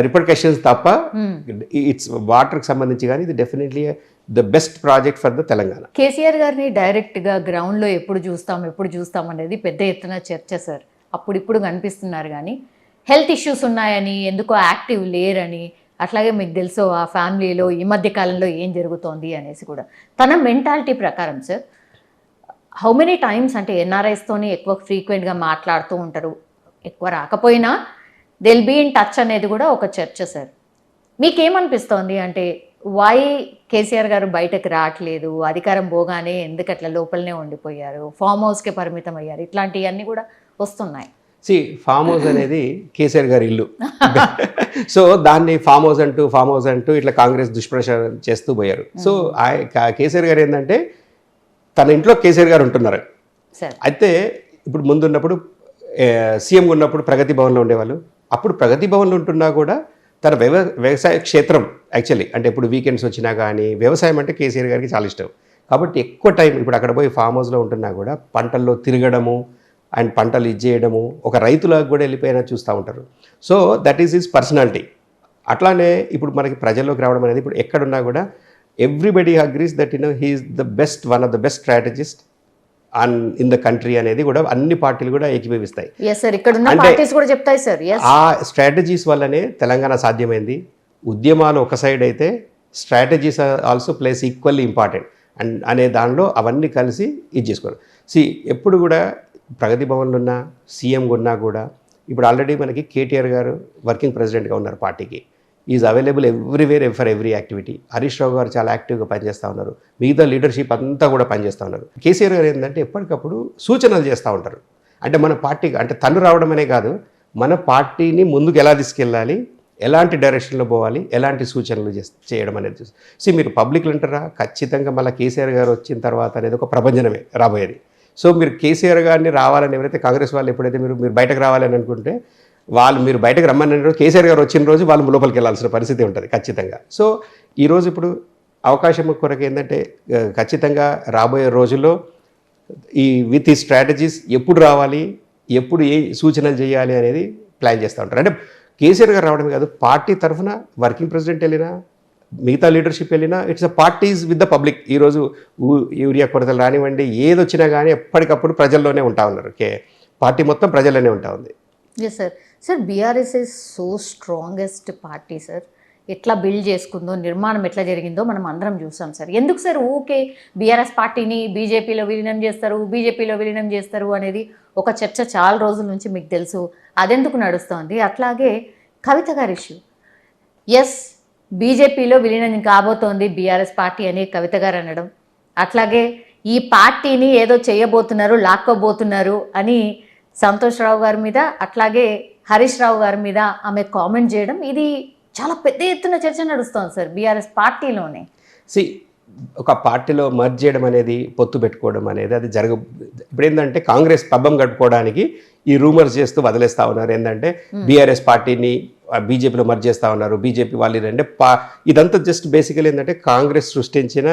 రిపర్కషన్స్ తప్ప ఇట్స్ వాటర్కి సంబంధించి కానీ ఇది definitely the best project for the Telangana. KCR గారిని డైరెక్ట్గా గ్రౌండ్లో ఎప్పుడు చూస్తాం అనేది పెద్ద ఎత్తున చర్చ సార్. ఇప్పుడు కనిపిస్తున్నారు కానీ హెల్త్ ఇష్యూస్ ఉన్నాయని, ఎందుకో యాక్టివ్ లేరని, అట్లాగే మీకు తెలుసు ఆ ఫ్యామిలీలో ఈ మధ్య కాలంలో ఏం జరుగుతోంది అనేసి కూడా. తన మెంటాలిటీ ప్రకారం సార్ హౌ మెనీ టైమ్స్ అంటే ఎన్ఆర్ఐస్తోని ఎక్కువ ఫ్రీక్వెంట్గా మాట్లాడుతూ ఉంటారు, ఎక్కువ రాకపోయినా దిల్ బీ ఇన్ టచ్ అనేది కూడా ఒక చర్చ సార్. మీకేమనిపిస్తోంది అంటే వై కేసీఆర్ గారు బయటకు రావట్లేదు, అధికారం పోగానే ఎందుకు అట్లా లోపలనే ఉండిపోయారు, ఫామ్ హౌస్కే పరిమితం అయ్యారు, ఇట్లాంటివన్నీ కూడా వస్తున్నాయి. ఫామ్ హౌస్ అనేది కేసీఆర్ గారి ఇల్లు. సో దాన్ని ఫామ్ హౌస్ అంటూ ఇట్లా కాంగ్రెస్ దుష్ప్రచారం చేస్తూ పోయారు. సో కేసీఆర్ గారు ఏంటంటే తన ఇంట్లో కేసీఆర్ గారు ఉంటున్నారు. అయితే ఇప్పుడు ముందున్నప్పుడు సీఎం ఉన్నప్పుడు ప్రగతి భవన్లో ఉండేవాళ్ళు. అప్పుడు ప్రగతి భవన్లో ఉంటున్నా కూడా తన వ్యవసాయ క్షేత్రం యాక్చువల్లీ, అంటే ఇప్పుడు వీకెండ్స్ వచ్చినా కానీ వ్యవసాయం అంటే కేసీఆర్ గారికి చాలా ఇష్టం. కాబట్టి ఎక్కువ టైం ఇప్పుడు అక్కడ పోయి ఫామ్ హౌస్లో ఉంటున్నా కూడా పంటల్లో తిరగడము అండ్ పంటలు ఇచ్చేయడము, ఒక రైతులకు కూడా వెళ్ళిపోయినా చూస్తూ ఉంటారు. So that is his personality. అట్లానే ఇప్పుడు మనకి ప్రజల్లోకి రావడం అనేది ఇప్పుడు ఎక్కడున్నా కూడా everybody agrees that he is the best, one of the best strategist in the country అనేది కూడా అన్ని పార్టీలు కూడా ఏకీభవిస్తాయి. ఆ స్ట్రాటజీస్ వల్లనే తెలంగాణ సాధ్యమైంది. ఉద్యమాలు ఒక సైడ్ అయితే strategies also place equally important and అనే దానిలో అవన్నీ కలిసి ఇది చేసుకోవాలి. ఎప్పుడు కూడా ప్రగతి భవన్లో ఉన్న సీఎంగా ఉన్నా కూడా ఇప్పుడు ఆల్రెడీ మనకి కేటీఆర్ గారు వర్కింగ్ ప్రెసిడెంట్గా ఉన్నారు పార్టీకి. Is available everywhere for every activity. Harish Rao garu చాలా యాక్టివ్గా పనిచేస్తూ ఉన్నారు. మిగతా లీడర్షిప్ అంతా కూడా పనిచేస్తూ ఉన్నారు. కేసీఆర్ గారు ఏంటంటే ఎప్పటికప్పుడు సూచనలు చేస్తూ ఉంటారు. అంటే మన పార్టీకి, అంటే తను రావడం అనే కాదు, మన పార్టీని ముందుకు ఎలా తీసుకెళ్ళాలి, ఎలాంటి డైరెక్షన్లో పోవాలి, ఎలాంటి సూచనలు చేయడం అనేది. మీరు పబ్లిక్లు అంటారా, ఖచ్చితంగా మళ్ళీ కేసీఆర్ గారు వచ్చిన తర్వాత అనేది ఒక ప్రభంజనమే రాబోయేది. సో మీరు కేసీఆర్ గారిని రావాలని ఎవరైతే కాంగ్రెస్ వాళ్ళు ఎప్పుడైతే మీరు బయటకు రావాలని అనుకుంటే మీరు బయటకు రమ్మని రోజు కేసీఆర్ గారు వచ్చిన రోజు వాళ్ళు లోపలికి వెళ్ళాల్సిన పరిస్థితి ఉంటుంది ఖచ్చితంగా. సో ఈరోజు ఇప్పుడు అవకాశం కొరకు ఏంటంటే ఖచ్చితంగా రాబోయే రోజుల్లో విత్ ఈ స్ట్రాటజీస్ ఎప్పుడు రావాలి, ఎప్పుడు ఏ సూచనలు చేయాలి అనేది ప్లాన్ చేస్తూ ఉంటారు. అంటే కేసీఆర్ గారు రావడమే కాదు, పార్టీ తరఫున వర్కింగ్ ప్రెసిడెంట్ వెళ్ళినా, మిగతా లీడర్షిప్ వెళ్ళినా, it's a parties with the public. ఈరోజు యూరియా కొరతలు రానివ్వండి, ఏది వచ్చినా కానీ ఎప్పటికప్పుడు ప్రజల్లోనే ఉంటా ఉన్నారు. పార్టీ మొత్తం ప్రజల్లోనే ఉంటా ఉంది. Yes sir. Sir, BRS is so strongest party sir. ఎట్లా బిల్డ్ చేసుకుందో, నిర్మాణం ఎట్లా జరిగిందో మనం అందరం చూసాం సార్. ఎందుకు సార్ ఊకే బీఆర్ఎస్ పార్టీని బీజేపీలో విలీనం చేస్తారు అనేది ఒక చర్చ చాలా రోజుల నుంచి మీకు తెలుసు. అదెందుకు నడుస్తోంది? అట్లాగే కవిత గారి ఇష్యూ, ఎస్ బీజేపీలో విలీనం కాబోతోంది బీఆర్ఎస్ పార్టీ అని కవిత గారు అనడం, అట్లాగే ఈ పార్టీని ఏదో చేయబోతున్నారు, లాక్కోబోతున్నారు అని సంతోష్ రావు గారి మీద, అట్లాగే హరీష్ రావు గారి మీద ఆమె కామెంట్ చేయడం, ఇది చాలా పెద్ద ఎత్తున చర్చ నడుస్తోంది సార్ బీఆర్ఎస్ పార్టీలోనే. ఒక పార్టీలో మర్జ్ చేయడం అనేది, పొత్తు పెట్టుకోవడం అనేది అది ఇప్పుడు ఏంటంటే కాంగ్రెస్ పబ్బం గడుపుకోవడానికి ఈ రూమర్స్ చేస్తూ వదిలేస్తూ ఉన్నారు. ఏంటంటే బీఆర్ఎస్ పార్టీని బీజేపీలో మర్జ్ చేస్తూ ఉన్నారు, బీజేపీ వాళ్ళు అంటే ఇదంతా జస్ట్ బేసికలీ ఏంటంటే కాంగ్రెస్ సృష్టించిన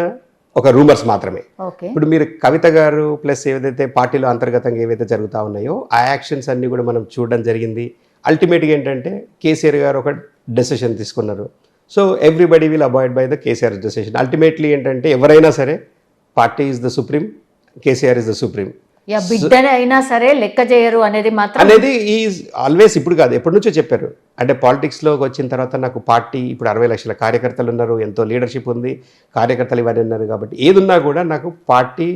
ఒక రూమర్స్ మాత్రమే. ఇప్పుడు మీరు కవిత గారు ప్లస్ ఏదైతే పార్టీలో అంతర్గతంగా ఏవైతే జరుగుతూ ఉన్నాయో ఆ యాక్షన్స్ అన్నీ కూడా మనం చూడడం జరిగింది. అల్టిమేట్గా ఏంటంటే కేసీఆర్ గారు ఒక డెసిషన్ తీసుకున్నారు. So everybody will avoid by the KCR decision. Ultimately ఏంటంటే ఎవరైనా సరే party is the supreme, KCR is the supreme. అయినా సరే లెక్క చేయరు అనేది మాత్రం అనేది ఈజ్ ఆల్వేస్, ఇప్పుడు కాదు ఎప్పటి నుంచో చెప్పారు. అంటే పాలిటిక్స్లోకి వచ్చిన తర్వాత నాకు పార్టీ ఇప్పుడు 60 లక్షల కార్యకర్తలు ఉన్నారు, ఎంతో లీడర్షిప్ ఉంది, కార్యకర్తలు ఇవన్నీ ఉన్నారు. కాబట్టి ఏదున్నా కూడా నాకు పార్టీ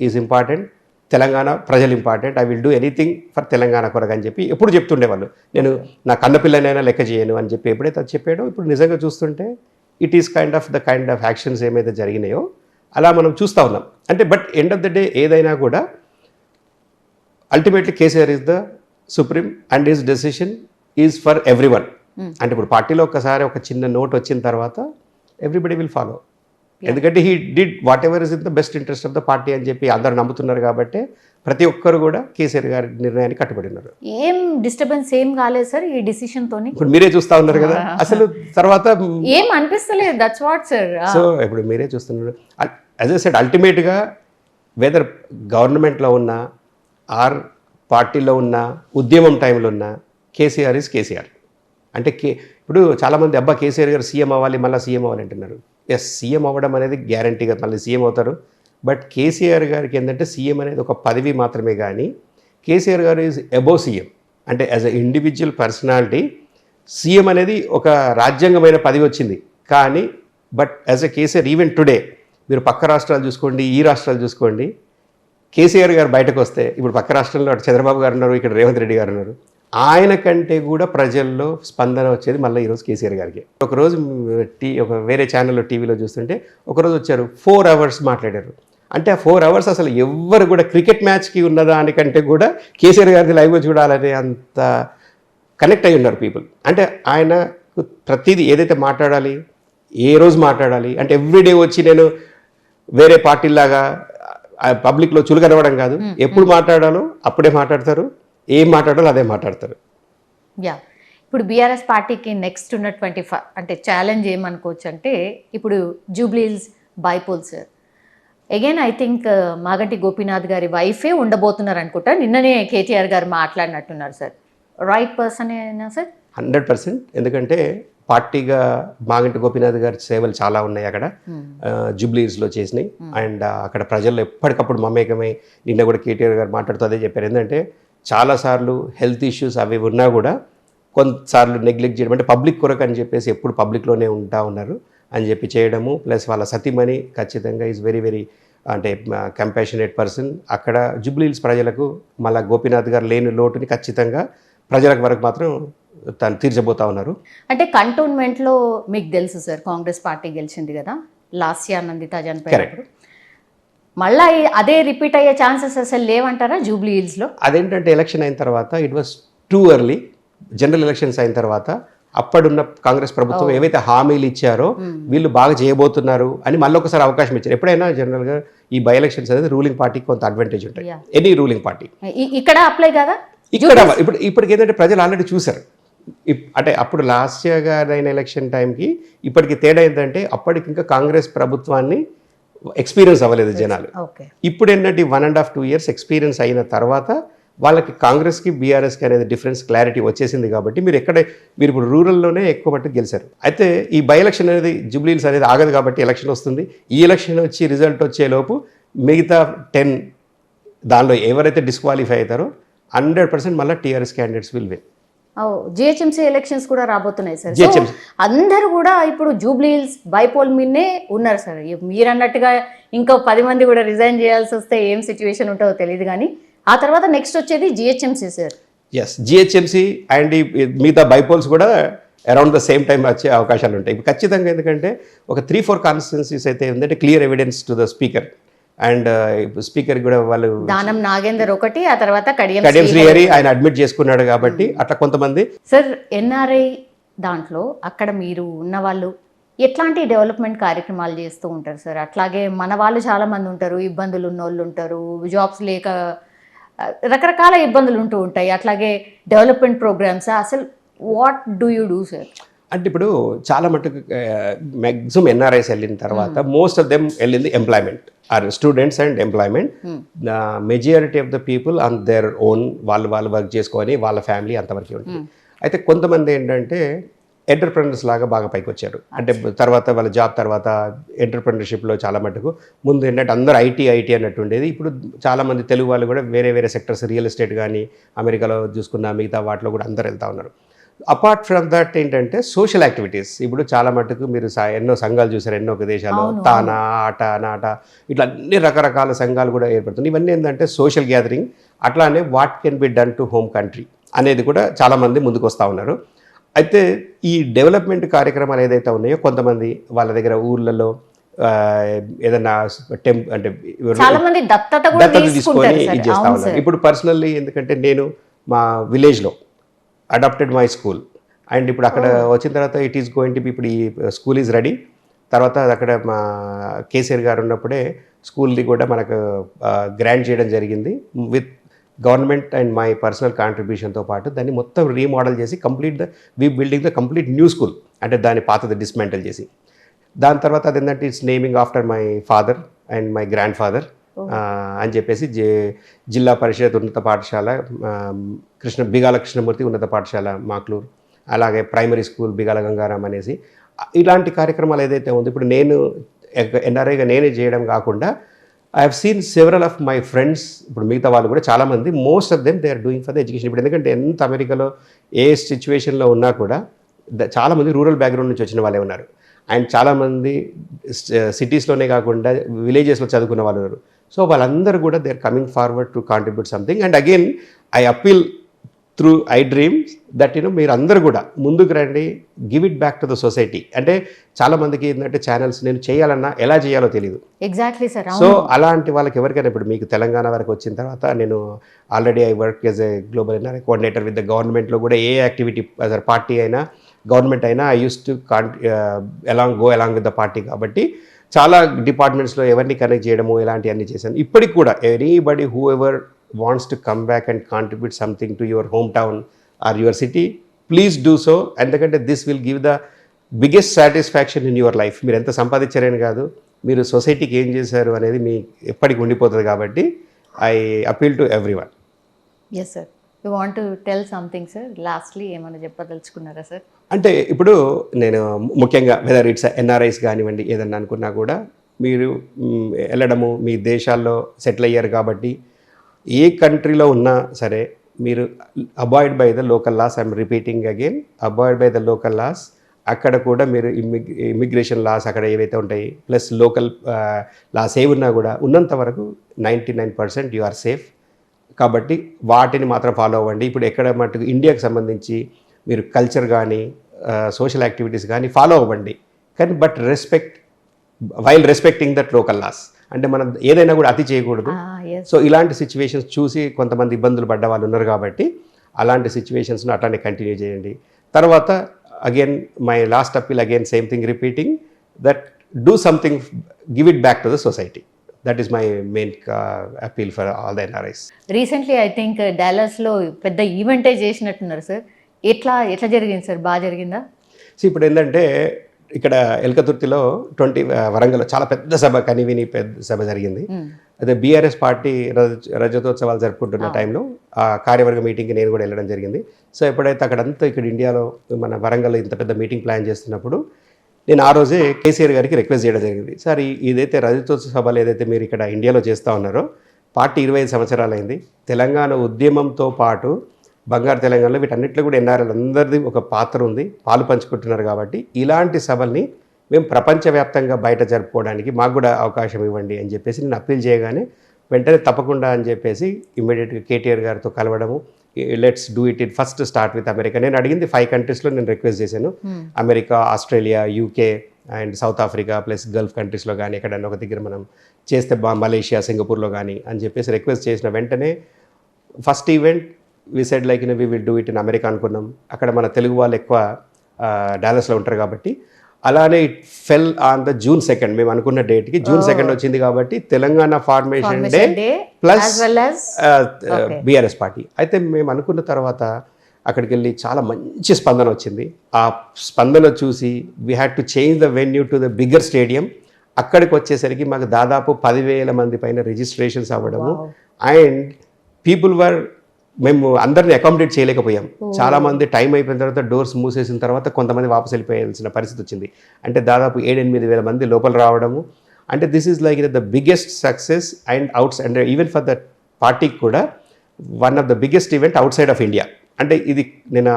ఈజ్ ఇంపార్టెంట్, తెలంగాణ ప్రజలు important, I will do anything for Telangana కొరకు అని చెప్పి ఎప్పుడు చెప్తుండేవాళ్ళు. నేను నా కన్నపిల్లనైనా లెక్క చేయను అని చెప్పి ఎప్పుడైతే అది చెప్పాడో ఇప్పుడు నిజంగా చూస్తుంటే it is kind of actions ఏమైతే జరిగినాయో అలా మనం చూస్తూ ఉన్నాం. అంటే but end of the day ఏదైనా కూడా ultimately KCR is the supreme and his decision is for everyone. అంటే ఇప్పుడు పార్టీలో ఒక్కసారి ఒక చిన్న నోట్ వచ్చిన తర్వాత ఎవ్రీబడి విల్ ఫాలో. ఎందుకంటే he did what ever is in the best interest of the party అని చెప్పి అందరు నమ్ముతున్నారు. కాబట్టి ప్రతి ఒక్కరు కూడా కేసీఆర్ గారి నిర్ణయాన్ని కట్టుబడి ఉన్నారు. ఏం డిస్టర్బెన్స్ ఏం కాలేదు సార్ ఈ డిసిషన్ తోని. ఇప్పుడు మీరే చూస్తా ఉన్నారు కదా, అసలు తర్వాత ఏం అనిపిస్తలేదు. That's what sir. సో ఇప్పుడు మీరే చూస్తున్నారు. యాజ్ ఐ సెడ్ అల్టిమేట్గా వెదర్ గవర్నమెంట్లో ఉన్న ఆర్ పార్టీలో ఉన్న, ఉద్యమం టైంలో ఉన్న, కేసీఆర్ ఈజ్ కేసీఆర్. అంటే ఇప్పుడు చాలామంది అబ్బా కేసీఆర్ గారు సీఎం అవ్వాలి, మళ్ళీ సీఎం అవ్వాలి అంటున్నారు. ఎస్, సీఎం అవ్వడం అనేది గ్యారంటీగా మళ్ళీ సీఎం అవుతారు. బట్ కేసీఆర్ గారికి ఏంటంటే సీఎం అనేది ఒక పదవి మాత్రమే, కానీ కేసీఆర్ గారు ఈజ్ అబోవ్ సీఎం. అంటే as a individual personality CM అనేది ఒక రాజ్యాంగమైన పదవి వచ్చింది. కానీ but as a KCR even today మీరు పక్క రాష్ట్రాలు చూసుకోండి, ఈ రాష్ట్రాలు చూసుకోండి, కేసీఆర్ గారు బయటకు వస్తే ఇప్పుడు పక్క రాష్ట్రంలో చంద్రబాబు గారు ఉన్నారు, ఇక్కడ రేవంత్ రెడ్డి గారు ఉన్నారు, ఆయన కంటే కూడా ప్రజల్లో స్పందన వచ్చేది మళ్ళీ ఈరోజు కేసీఆర్ గారికి. ఒకరోజు ఒక వేరే ఛానల్లో టీవీలో చూస్తుంటే ఒకరోజు వచ్చారు 4 hours మాట్లాడారు. అంటే ఆ 4 hours అసలు ఎవ్వరు కూడా క్రికెట్ మ్యాచ్కి ఉన్నదానికంటే కూడా కేసీఆర్ గారిది లైవ్గా చూడాలనే అంత కనెక్ట్ అయి ఉన్నారు పీపుల్. అంటే ఆయన ప్రతిదీ ఏదైతే మాట్లాడాలి, ఏ రోజు మాట్లాడాలి అంటే ఎవ్రీడే వచ్చి నేను వేరే పార్టీలాగా పబ్లిక్లో చులకనవ్వడం కాదు, ఎప్పుడు మాట్లాడాలో అప్పుడే మాట్లాడతారు, ఏం మాట్లాడాలో అదే మాట్లాడతారు. యా, ఇప్పుడు బీఆర్ఎస్ పార్టీకి నెక్స్ట్ ఉన్నటువంటి అంటే ఛాలెంజ్ ఏమనుకోవచ్చు అంటే ఇప్పుడు Jubilee Hills bypoll sir again I think Maganti Gopinath గారి వైఫే ఉండబోతున్నారు అనుకుంటా. నిన్ననే కేటీఆర్ గారు మాట్లాడినట్టున్నారు సార్. రైట్ పర్సన్ అయినా సార్? 100%. ఎందుకంటే పార్టీగా మాగంటి గోపీనాథ్ గారి సేవలు చాలా ఉన్నాయి అక్కడ జూబ్లీహిల్స్లో చేసినాయి. అండ్ అక్కడ ప్రజల్లో ఎప్పటికప్పుడు మమేకమై నిన్న కూడా కేటీఆర్ గారు మాట్లాడుతూ అదే చెప్పారు. ఏంటంటే చాలాసార్లు హెల్త్ ఇష్యూస్ అవి ఉన్నా కూడా కొంతసార్లు నెగ్లెక్ట్ చేయడం, అంటే పబ్లిక్ కొరకు అని చెప్పేసి ఎప్పుడు పబ్లిక్లోనే ఉన్నారు అని చెప్పి చేయడము. ప్లస్ వాళ్ళ సతీమణి ఖచ్చితంగా ఈజ్ వెరీ వెరీ అంటే కంపాషనేట్ పర్సన్. అక్కడ జూబ్లీహిల్స్ ప్రజలకు మళ్ళీ గోపీనాథ్ గారు లేని లోటుని ఖచ్చితంగా ప్రజలకు వరకు మాత్రం తను తీర్చబోతా ఉన్నారు. అంటే కంటోన్మెంట్లో మీకు తెలుసు సార్ కాంగ్రెస్ పార్టీ గెలిచింది కదా లాస్ట్ ఇయర్, నందిత చనిపోయినప్పుడు. మళ్ళీ అదే రిపీట్ అయ్యే ఛాన్సెస్ అసలు లేవంటారా జూబ్లీహిల్స్లో? అదేంటంటే ఎలక్షన్ అయిన తర్వాత it was too early. General elections అయిన తర్వాత అప్పుడున్న కాంగ్రెస్ ప్రభుత్వం ఏవైతే హామీలు ఇచ్చారో వీళ్ళు బాగా చేయబోతున్నారు అని మళ్ళీ ఒకసారి అవకాశం ఇచ్చారు. ఎప్పుడైనా జనరల్గా ఈ బై ఎలక్షన్స్ అనేది రూలింగ్ పార్టీకి కొంత అడ్వాంటేజ్ ఉంటాయి, ఎనీ రూలింగ్ పార్టీ. ఇక్కడ అప్లై కదా ఇక్కడ ఇప్పటికి ఏంటంటే ప్రజలు ఆల్రెడీ చూశారు. అంటే అప్పుడు లాస్ట్ ఇయర్ అయిన ఎలక్షన్ టైంకి ఇప్పటికి తేడా ఏంటంటే అప్పటికి ఇంకా కాంగ్రెస్ ప్రభుత్వాన్ని ఎక్స్పీరియన్స్ అవ్వలేదు జనాలు. ఇప్పుడు ఏంటంటే 1.5-2 years ఎక్స్పీరియన్స్ అయిన తర్వాత వాళ్ళకి కాంగ్రెస్కి బీఆర్ఎస్కి అనేది డిఫరెన్స్ క్లారిటీ వచ్చేసింది. కాబట్టి మీరు ఇప్పుడు రూరల్లోనే ఎక్కువ మట్టుకు గెలిచారు. అయితే ఈ బై ఎలక్షన్ అనేది జూబ్లీహిల్స్ అనేది ఆగదు కాబట్టి ఎలక్షన్ వస్తుంది. ఈ ఎలక్షన్ వచ్చి రిజల్ట్ వచ్చేలోపు మిగతా 10 దానిలో ఎవరైతే డిస్క్వాలిఫై అవుతారో 100% మళ్ళీ TRS candidates will win. GHMC elections కూడా రాబోతున్నాయి సార్. అందరూ కూడా ఇప్పుడు జూబ్లీహిల్స్ బైపోల్ మీదనే ఉన్నారు సార్. మీరు అన్నట్టుగా ఇంకో 10 మంది కూడా రిజైన్ చేయాల్సి వస్తే ఏం సిచ్యువేషన్ ఉంటుందో తెలియదు. కానీ ఆ తర్వాత నెక్స్ట్ వచ్చేది GHMC sir. Yes, GHMC and మిగతా బైపోల్స్ కూడా అరౌండ్ ద సేమ్ టైం వచ్చే అవకాశాలు ఉంటాయి ఇప్పుడు ఖచ్చితంగా. ఎందుకంటే ఒక 3-4 కాన్స్టిట్యున్సీస్ అయితే ఏంటంటే clear evidence to the speaker. And speaker కూడా వాళ్ళు దానం నాగేందర్ ఒకటి, ఆ తర్వాత కడియం శ్రీహరి ఆయన అడ్మిట్ చేసుకున్నాడు కాబట్టి అట్లా కొంతమంది. సార్ ఎన్ఆర్ఐ దాంట్లో అక్కడ మీరు ఉన్న వాళ్ళు ఎట్లాంటి డెవలప్మెంట్ కార్యక్రమాలు చేస్తూ ఉంటారు సార్? అట్లాగే మన వాళ్ళు చాలా మంది ఉంటారు, ఇబ్బందులు ఉన్న వాళ్ళు ఉంటారు, జాబ్స్ లేక రకరకాల ఇబ్బందులు ఉంటూ ఉంటాయి. అట్లాగే డెవలప్మెంట్ ప్రోగ్రామ్స్ అసలు what do you do sir? అంటే ఇప్పుడు చాలా మటుకు మ్యాక్సిమం ఎన్ఆర్ఐస్ వెళ్ళిన తర్వాత మోస్ట్ ఆఫ్ దెమ్ వెళ్ళింది employment or students and employment. The majority of the people on their own వాళ్ళు వర్క్ చేసుకొని వాళ్ళ ఫ్యామిలీ అంతవరకు ఉంటుంది. అయితే కొంతమంది ఏంటంటే ఎంటర్ప్రెనర్స్ లాగా బాగా పైకి వచ్చారు. అంటే తర్వాత వాళ్ళ జాబ్ తర్వాత ఎంటర్ప్రెనర్షిప్లో చాలా మటుకు ముందు ఏంటంటే అందరూ ఐటీ అన్నట్టు ఉండేది. ఇప్పుడు చాలామంది తెలుగు వాళ్ళు కూడా వేరే సెక్టర్స్, రియల్ ఎస్టేట్ కానీ అమెరికాలో చూసుకున్న మిగతా వాటిలో కూడా అందరూ వెళ్తూ ఉన్నారు. అపార్ట్ ఫ్రమ్ దట్ ఏంటంటే సోషల్ యాక్టివిటీస్ ఇప్పుడు చాలా మటుకు మీరు ఎన్నో సంఘాలు చూసారు ఎన్నో దేశాల్లో, తానా ఆట నాట ఇట్లా అన్ని రకరకాల సంఘాలు కూడా ఏర్పడుతుంది. ఇవన్నీ ఏంటంటే సోషల్ గ్యాదరింగ్. అట్లానే what can be done to home country అనేది కూడా చాలామంది ముందుకు వస్తూ ఉన్నారు. అయితే ఈ డెవలప్మెంట్ కార్యక్రమాలు ఏదైతే ఉన్నాయో కొంతమంది వాళ్ళ దగ్గర ఊర్లలో ఏదన్నా అంటే దత్తత తీసుకొని ఇది చేస్తూ ఉన్నారు. ఇప్పుడు పర్సనల్లీ ఎందుకంటే నేను మా విలేజ్లో అడాప్టెడ్ మై స్కూల్ అండ్ ఇప్పుడు అక్కడ వచ్చిన తర్వాత it is going to B ఇప్పుడు ఈ స్కూల్ ఈజ్ రెడీ. తర్వాత అక్కడ మా కేసీఆర్ గారు ఉన్నప్పుడే స్కూల్ని కూడా మనకు గ్రాంట్ చేయడం జరిగింది with government and my personal కాంట్రిబ్యూషన్తో పాటు దాన్ని మొత్తం రీమోడల్ చేసి building the complete new school. అంటే దాని పాతది డిస్మెంటల్ చేసి దాని తర్వాత అదేంటంటే it's naming after my father and my grandfather అని చెప్పేసి జిల్లా పరిషత్ ఉన్నత పాఠశాల బిగాల కృష్ణమూర్తి ఉన్నత పాఠశాల మాక్లూర్, అలాగే ప్రైమరీ స్కూల్ బిగాల గంగారాం అనేసి ఇలాంటి కార్యక్రమాలు ఏదైతే ఉందో ఇప్పుడు నేను ఎన్ఆర్ఐగా నేనే చేయడం కాకుండా I have seen several of my friends. ఇప్పుడు మిగతా వాళ్ళు కూడా చాలామంది most of them they are doing for the education. ఇప్పుడు ఎందుకంటే ఎంత అమెరికాలో ఏ సిచ్యువేషన్లో ఉన్నా కూడా చాలామంది రూరల్ బ్యాక్గ్రౌండ్ నుంచి వచ్చిన వాళ్ళే ఉన్నారు. అండ్ చాలామంది సిటీస్లోనే కాకుండా విలేజెస్లో చదువుకున్న వాళ్ళు ఉన్నారు. సో వాళ్ళందరూ కూడా they are coming forward to contribute something. And again I appeal through I dreams that మీరు అందరూ కూడా ముందుకు రండి, give it back to the society. అంటే చాలామందికి ఏంటంటే ఛానల్స్ నేను చేయాలన్నా ఎలా చేయాలో తెలియదు. Exactly sir. సో అలాంటి వాళ్ళకి ఎవరికైనా ఇప్పుడు మీకు తెలంగాణ వరకు వచ్చిన తర్వాత నేను already I work as a global NRI coordinator with the గవర్నమెంట్లో కూడా ఏ యాక్టివిటీ అదర్ పార్టీ అయినా గవర్నమెంట్ అయినా I use to go along with the party. కాబట్టి చాలా డిపార్ట్మెంట్స్లో ఎవరిని కనెక్ట్ చేయడము ఇలాంటివన్నీ చేశాను. ఇప్పటికి కూడా anybody who ever wants to come back and contribute something to your hometown or your city, please do so. ఎందుకంటే this will give the biggest satisfaction in your life. మీరు ఎంత సంపాదించారని కాదు, మీరు సొసైటీకి ఏం చేశారు అనేది మీ ఎప్పటికి ఉండిపోతుంది. కాబట్టి I appeal to everyone. Yes sir, you want to tell something sir? Lastly ఏమైనా చెప్పదలుచుకున్నారా సార్? అంటే ఇప్పుడు నేను ముఖ్యంగా వెదర్ ఇట్స్ ఎన్ఆర్ఐస్ కానివ్వండి, ఏదన్నా అనుకున్నా కూడా మీరు వెళ్ళడము, మీ దేశాల్లో సెటిల్ అయ్యారు కాబట్టి ఏ కంట్రీలో ఉన్నా సరే మీరు avoid by the local loss. I'm repeating again, avoid by the local loss. అక్కడ కూడా మీరు ఇమ్మిగ్రేషన్ లాస్ అక్కడ ఏవైతే ఉంటాయి, ప్లస్ లోకల్ లాస్ ఏ ఉన్నా కూడా ఉన్నంత వరకు 99% యు ఆర్ సేఫ్. కాబట్టి వాటిని మాత్రం ఫాలో అవ్వండి. ఇప్పుడు ఎక్కడ మటుకు ఇండియాకి సంబంధించి మీరు కల్చర్ కానీ సోషల్ యాక్టివిటీస్ కానీ ఫాలో అవ్వండి, కానీ but while respecting that local loss. అంటే మనం ఏదైనా కూడా అతి చేయకూడదు. సో ఇలాంటి సిచ్యువేషన్స్ చూసి కొంతమంది ఇబ్బందులు పడ్డ వాళ్ళు ఉన్నారు కాబట్టి అలాంటి సిచ్యువేషన్స్ను అట్లానే కంటిన్యూ చేయండి. తర్వాత again my last appeal, again same thing repeating, that do something, give it back to the society. That is my main appeal for all the NRIs. Recently I think డాలస్లో పెద్ద ఈవెంటే చేసినట్టున్నారు సార్. ఎట్లా జరిగింది sir? బాగా జరిగిందా? So ఇప్పుడు ఏంటంటే ఇక్కడ ఎల్కతుర్తిలో వరంగల్లో చాలా పెద్ద సభ, కనివిని పెద్ద సభ జరిగింది. అదే బీఆర్ఎస్ పార్టీ రజతోత్సవాలు జరుపుకుంటున్న టైంలో ఆ కార్యవర్గ మీటింగ్కి నేను కూడా వెళ్ళడం జరిగింది. సో ఎప్పుడైతే అక్కడంతా ఇక్కడ ఇండియాలో మన వరంగల్లో ఇంత పెద్ద మీటింగ్ ప్లాన్ చేస్తున్నప్పుడు నేను ఆ రోజే కేసీఆర్ గారికి రిక్వెస్ట్ చేయడం జరిగింది. సార్ ఇదైతే రజతోత్సవ సభలు ఏదైతే మీరు ఇక్కడ ఇండియాలో చేస్తూ ఉన్నారో, పార్టీ 25 సంవత్సరాలైంది. తెలంగాణ ఉద్యమంతో పాటు బంగారు తెలంగాణలో వీటన్నిటిలో కూడా ఎన్ఆర్ఐలు అందరిది ఒక పాత్ర ఉంది, పాలు పంచుకుంటున్నారు. కాబట్టి ఇలాంటి సభల్ని మేము ప్రపంచవ్యాప్తంగా బయట జరుపుకోవడానికి మాకు కూడా అవకాశం ఇవ్వండి అని చెప్పేసి నేను అప్పీల్ చేయగానే వెంటనే తప్పకుండా అని చెప్పేసి ఇమ్మీడియట్గా కేటీఆర్ గారితో కలవడము, let's do it in first start with America. నేను అడిగింది 5 కంట్రీస్లో నేను రిక్వెస్ట్ చేశాను. America, Australia, UK and South Africa plus Gulf కంట్రీస్లో కానీ ఎక్కడన్నా ఒక దగ్గర మనం చేస్తే మలేషియా, సింగపూర్లో కానీ అని చెప్పేసి రిక్వెస్ట్ చేసిన వెంటనే first event we said like we will do it in America అనుకున్నాం. అక్కడ మన తెలుగు వాళ్ళు ఎక్కువ డాలస్లో ఉంటారు కాబట్టి అలానే it fell on the June 2nd. మేము అనుకున్న డేట్కి June 2nd వచ్చింది కాబట్టి Telangana formation day plus BRS party. అయితే మేము అనుకున్న తర్వాత అక్కడికి వెళ్ళి చాలా మంచి స్పందన వచ్చింది. ఆ స్పందన చూసి we had to change the venue to the bigger stadium. అక్కడికి వచ్చేసరికి మాకు దాదాపు 10,000 మంది పైన రిజిస్ట్రేషన్స్ అవ్వడము. అండ్ పీపుల్ వర్, మేము అందరిని అకామిడేట్ చేయలేకపోయాం. చాలామంది టైం అయిపోయిన తర్వాత డోర్స్ మూసేసిన తర్వాత కొంతమంది వాపసు వెళ్ళిపోయాల్సిన పరిస్థితి వచ్చింది. అంటే దాదాపు 7-8 వేల మంది లోపల రావడము. అంటే this is like the biggest success and even for the పార్టీకి కూడా one of the biggest event out side of India. అంటే ఇది నేను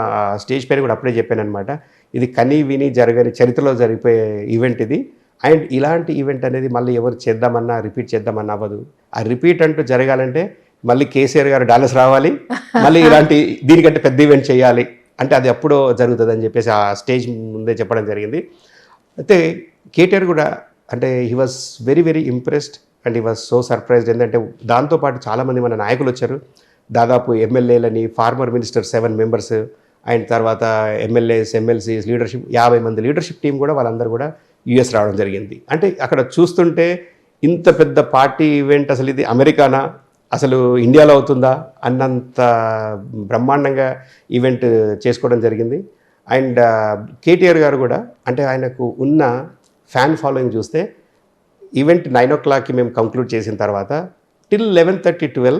స్టేజ్ పైన కూడా అప్పుడే చెప్పాను అనమాట. ఇది కని విని జరగని చరిత్రలో జరిగిపోయే ఈవెంట్ ఇది. అండ్ ఇలాంటి ఈవెంట్ అనేది మళ్ళీ ఎవరు చేద్దామన్నా రిపీట్ చేద్దామన్నా అవ్వదు. ఆ రిపీట్ అంటూ జరగాలంటే మళ్ళీ కేసీఆర్ గారు డాలస్ రావాలి, మళ్ళీ ఇలాంటి దీనికంటే పెద్ద ఈవెంట్ చేయాలి. అంటే అది ఎప్పుడో జరుగుతుంది అని చెప్పేసి ఆ స్టేజ్ ముందే చెప్పడం జరిగింది. అయితే కేటీఆర్ కూడా అంటే he was very very impressed and he was so surprised. ఎందుకంటే దాంతోపాటు చాలామంది మన నాయకులు వచ్చారు. దాదాపు ఎమ్మెల్యేలని, ఫార్మర్ మినిస్టర్ 7 మెంబర్స్, అండ్ తర్వాత ఎమ్మెల్యేస్, ఎమ్మెల్సీస్, లీడర్షిప్ 50 మంది లీడర్షిప్ టీం కూడా వాళ్ళందరూ కూడా యుఎస్ రావడం జరిగింది. అంటే అక్కడ చూస్తుంటే ఇంత పెద్ద పార్టీ ఈవెంట్ అసలు ఇది అమెరికానా, అసలు ఇండియాలో అవుతుందా అన్నంత బ్రహ్మాండంగా ఈవెంట్ చేసుకోవడం జరిగింది. అండ్ కేటీఆర్ గారు కూడా అంటే ఆయనకు ఉన్న ఫ్యాన్ ఫాలోయింగ్ చూస్తే ఈవెంట్ 9 o'clockకి మేము కంక్లూడ్ చేసిన తర్వాత till 11:30-12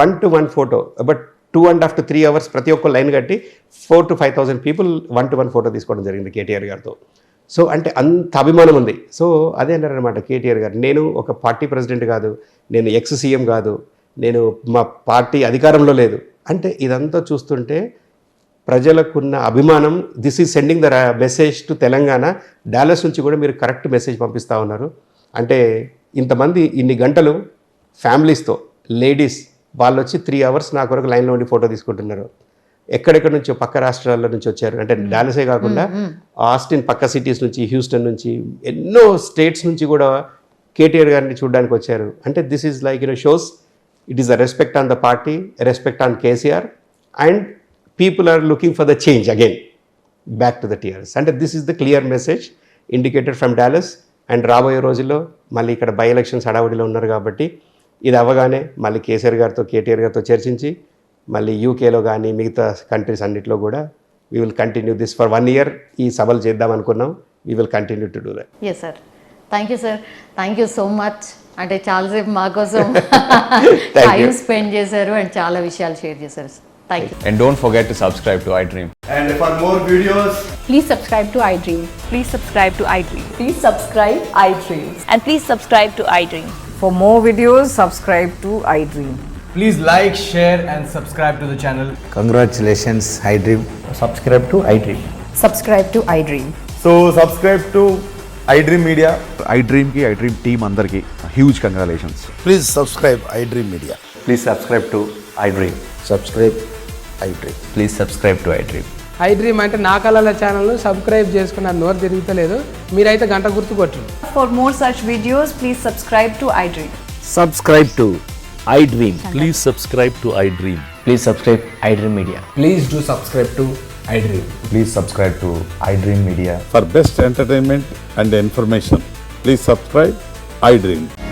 1-to-1 photo, but 2.5 to 3 hours ప్రతి ఒక్క లైన్ కట్టి 4,000 to 5,000 పీపుల్ 1-to-1 ఫోటో తీసుకోవడం జరిగింది కేటీఆర్ గారితో. సో అంటే అంత అభిమానం ఉంది. సో అదే అన్నారనమాట కేటీఆర్ గారు, నేను ఒక పార్టీ ప్రెసిడెంట్ కాదు, నేను ఎక్స్ సీఎం కాదు, నేను మా పార్టీ అధికారంలో లేదు. అంటే ఇదంతా చూస్తుంటే ప్రజలకున్న అభిమానం, this is sending the message to Telangana. Dallas నుంచి కూడా మీరు కరెక్ట్ మెసేజ్ పంపిస్తూ ఉన్నారు. అంటే ఇంతమంది ఇన్ని గంటలు ఫ్యామిలీస్తో లేడీస్ వాళ్ళు వచ్చి 3 hours నా కొరకు లైన్లో ఉండి ఫోటో తీసుకుంటున్నారు. ఎక్కడెక్కడ నుంచో పక్క రాష్ట్రాల నుంచి వచ్చారు. అంటే డాలసే కాకుండా ఆస్టిన్ పక్క సిటీస్ నుంచి, హ్యూస్టన్ నుంచి, ఎన్నో స్టేట్స్ నుంచి కూడా కేటీఆర్ గారిని చూడడానికి వచ్చారు. అంటే this is like shows it is a respect on the party, respect on KCR, and people are looking for the change again back to the TRS. అంటే this is the clear message indicated from Dallas. అండ్ రాబోయే రోజుల్లో మళ్ళీ ఇక్కడ by elections హడావుడిలో ఉన్నారు కాబట్టి ఇది అవ్వగానే మళ్ళీ కేసీఆర్ గారితో, కేటీఆర్ గారితో చర్చించి మళ్ళీ యూకేలో కానీ మిగతా కంట్రీస్ అన్నింటిలో కూడా we will continue this for 1 year. ఈ సభలు చేద్దాం అనుకున్నాం. We will continue to do that. Yes sir, thank you sir, thank you so much. అంటే చాలాసేపు మా కోసం టైం స్పెండ్ చేశారు అండ్ చాలా విషయాలు షేర్ చేశారు. Thank you. And don't forget to subscribe to iDream. And for more videos, Please subscribe to iDream. Please subscribe to iDream. Please subscribe iDream. And please subscribe to iDream. For more videos, subscribe to iDream. please like, share and subscribe to the channel. Congratulations, iDream. Subscribe to iDream. Subscribe to iDream. So subscribe to iDream Media. iDream ki iDream team andarki huge congratulations. Please subscribe iDream Media. Please subscribe to iDream. Subscribe iDream. Please subscribe to iDream. iDream అంటే నా కళల ఛానల్ను subscribe చేసుకున్న నోరు తిరుగుతలేదు. మీరైతే గంట గుర్తు కొట్టండి. For more such videos, please subscribe to iDream. Subscribe to iDream. Please subscribe to iDream. Please subscribe iDream Media. Please do subscribe to iDream. Please subscribe to iDream Media. For best entertainment and information, please subscribe iDream.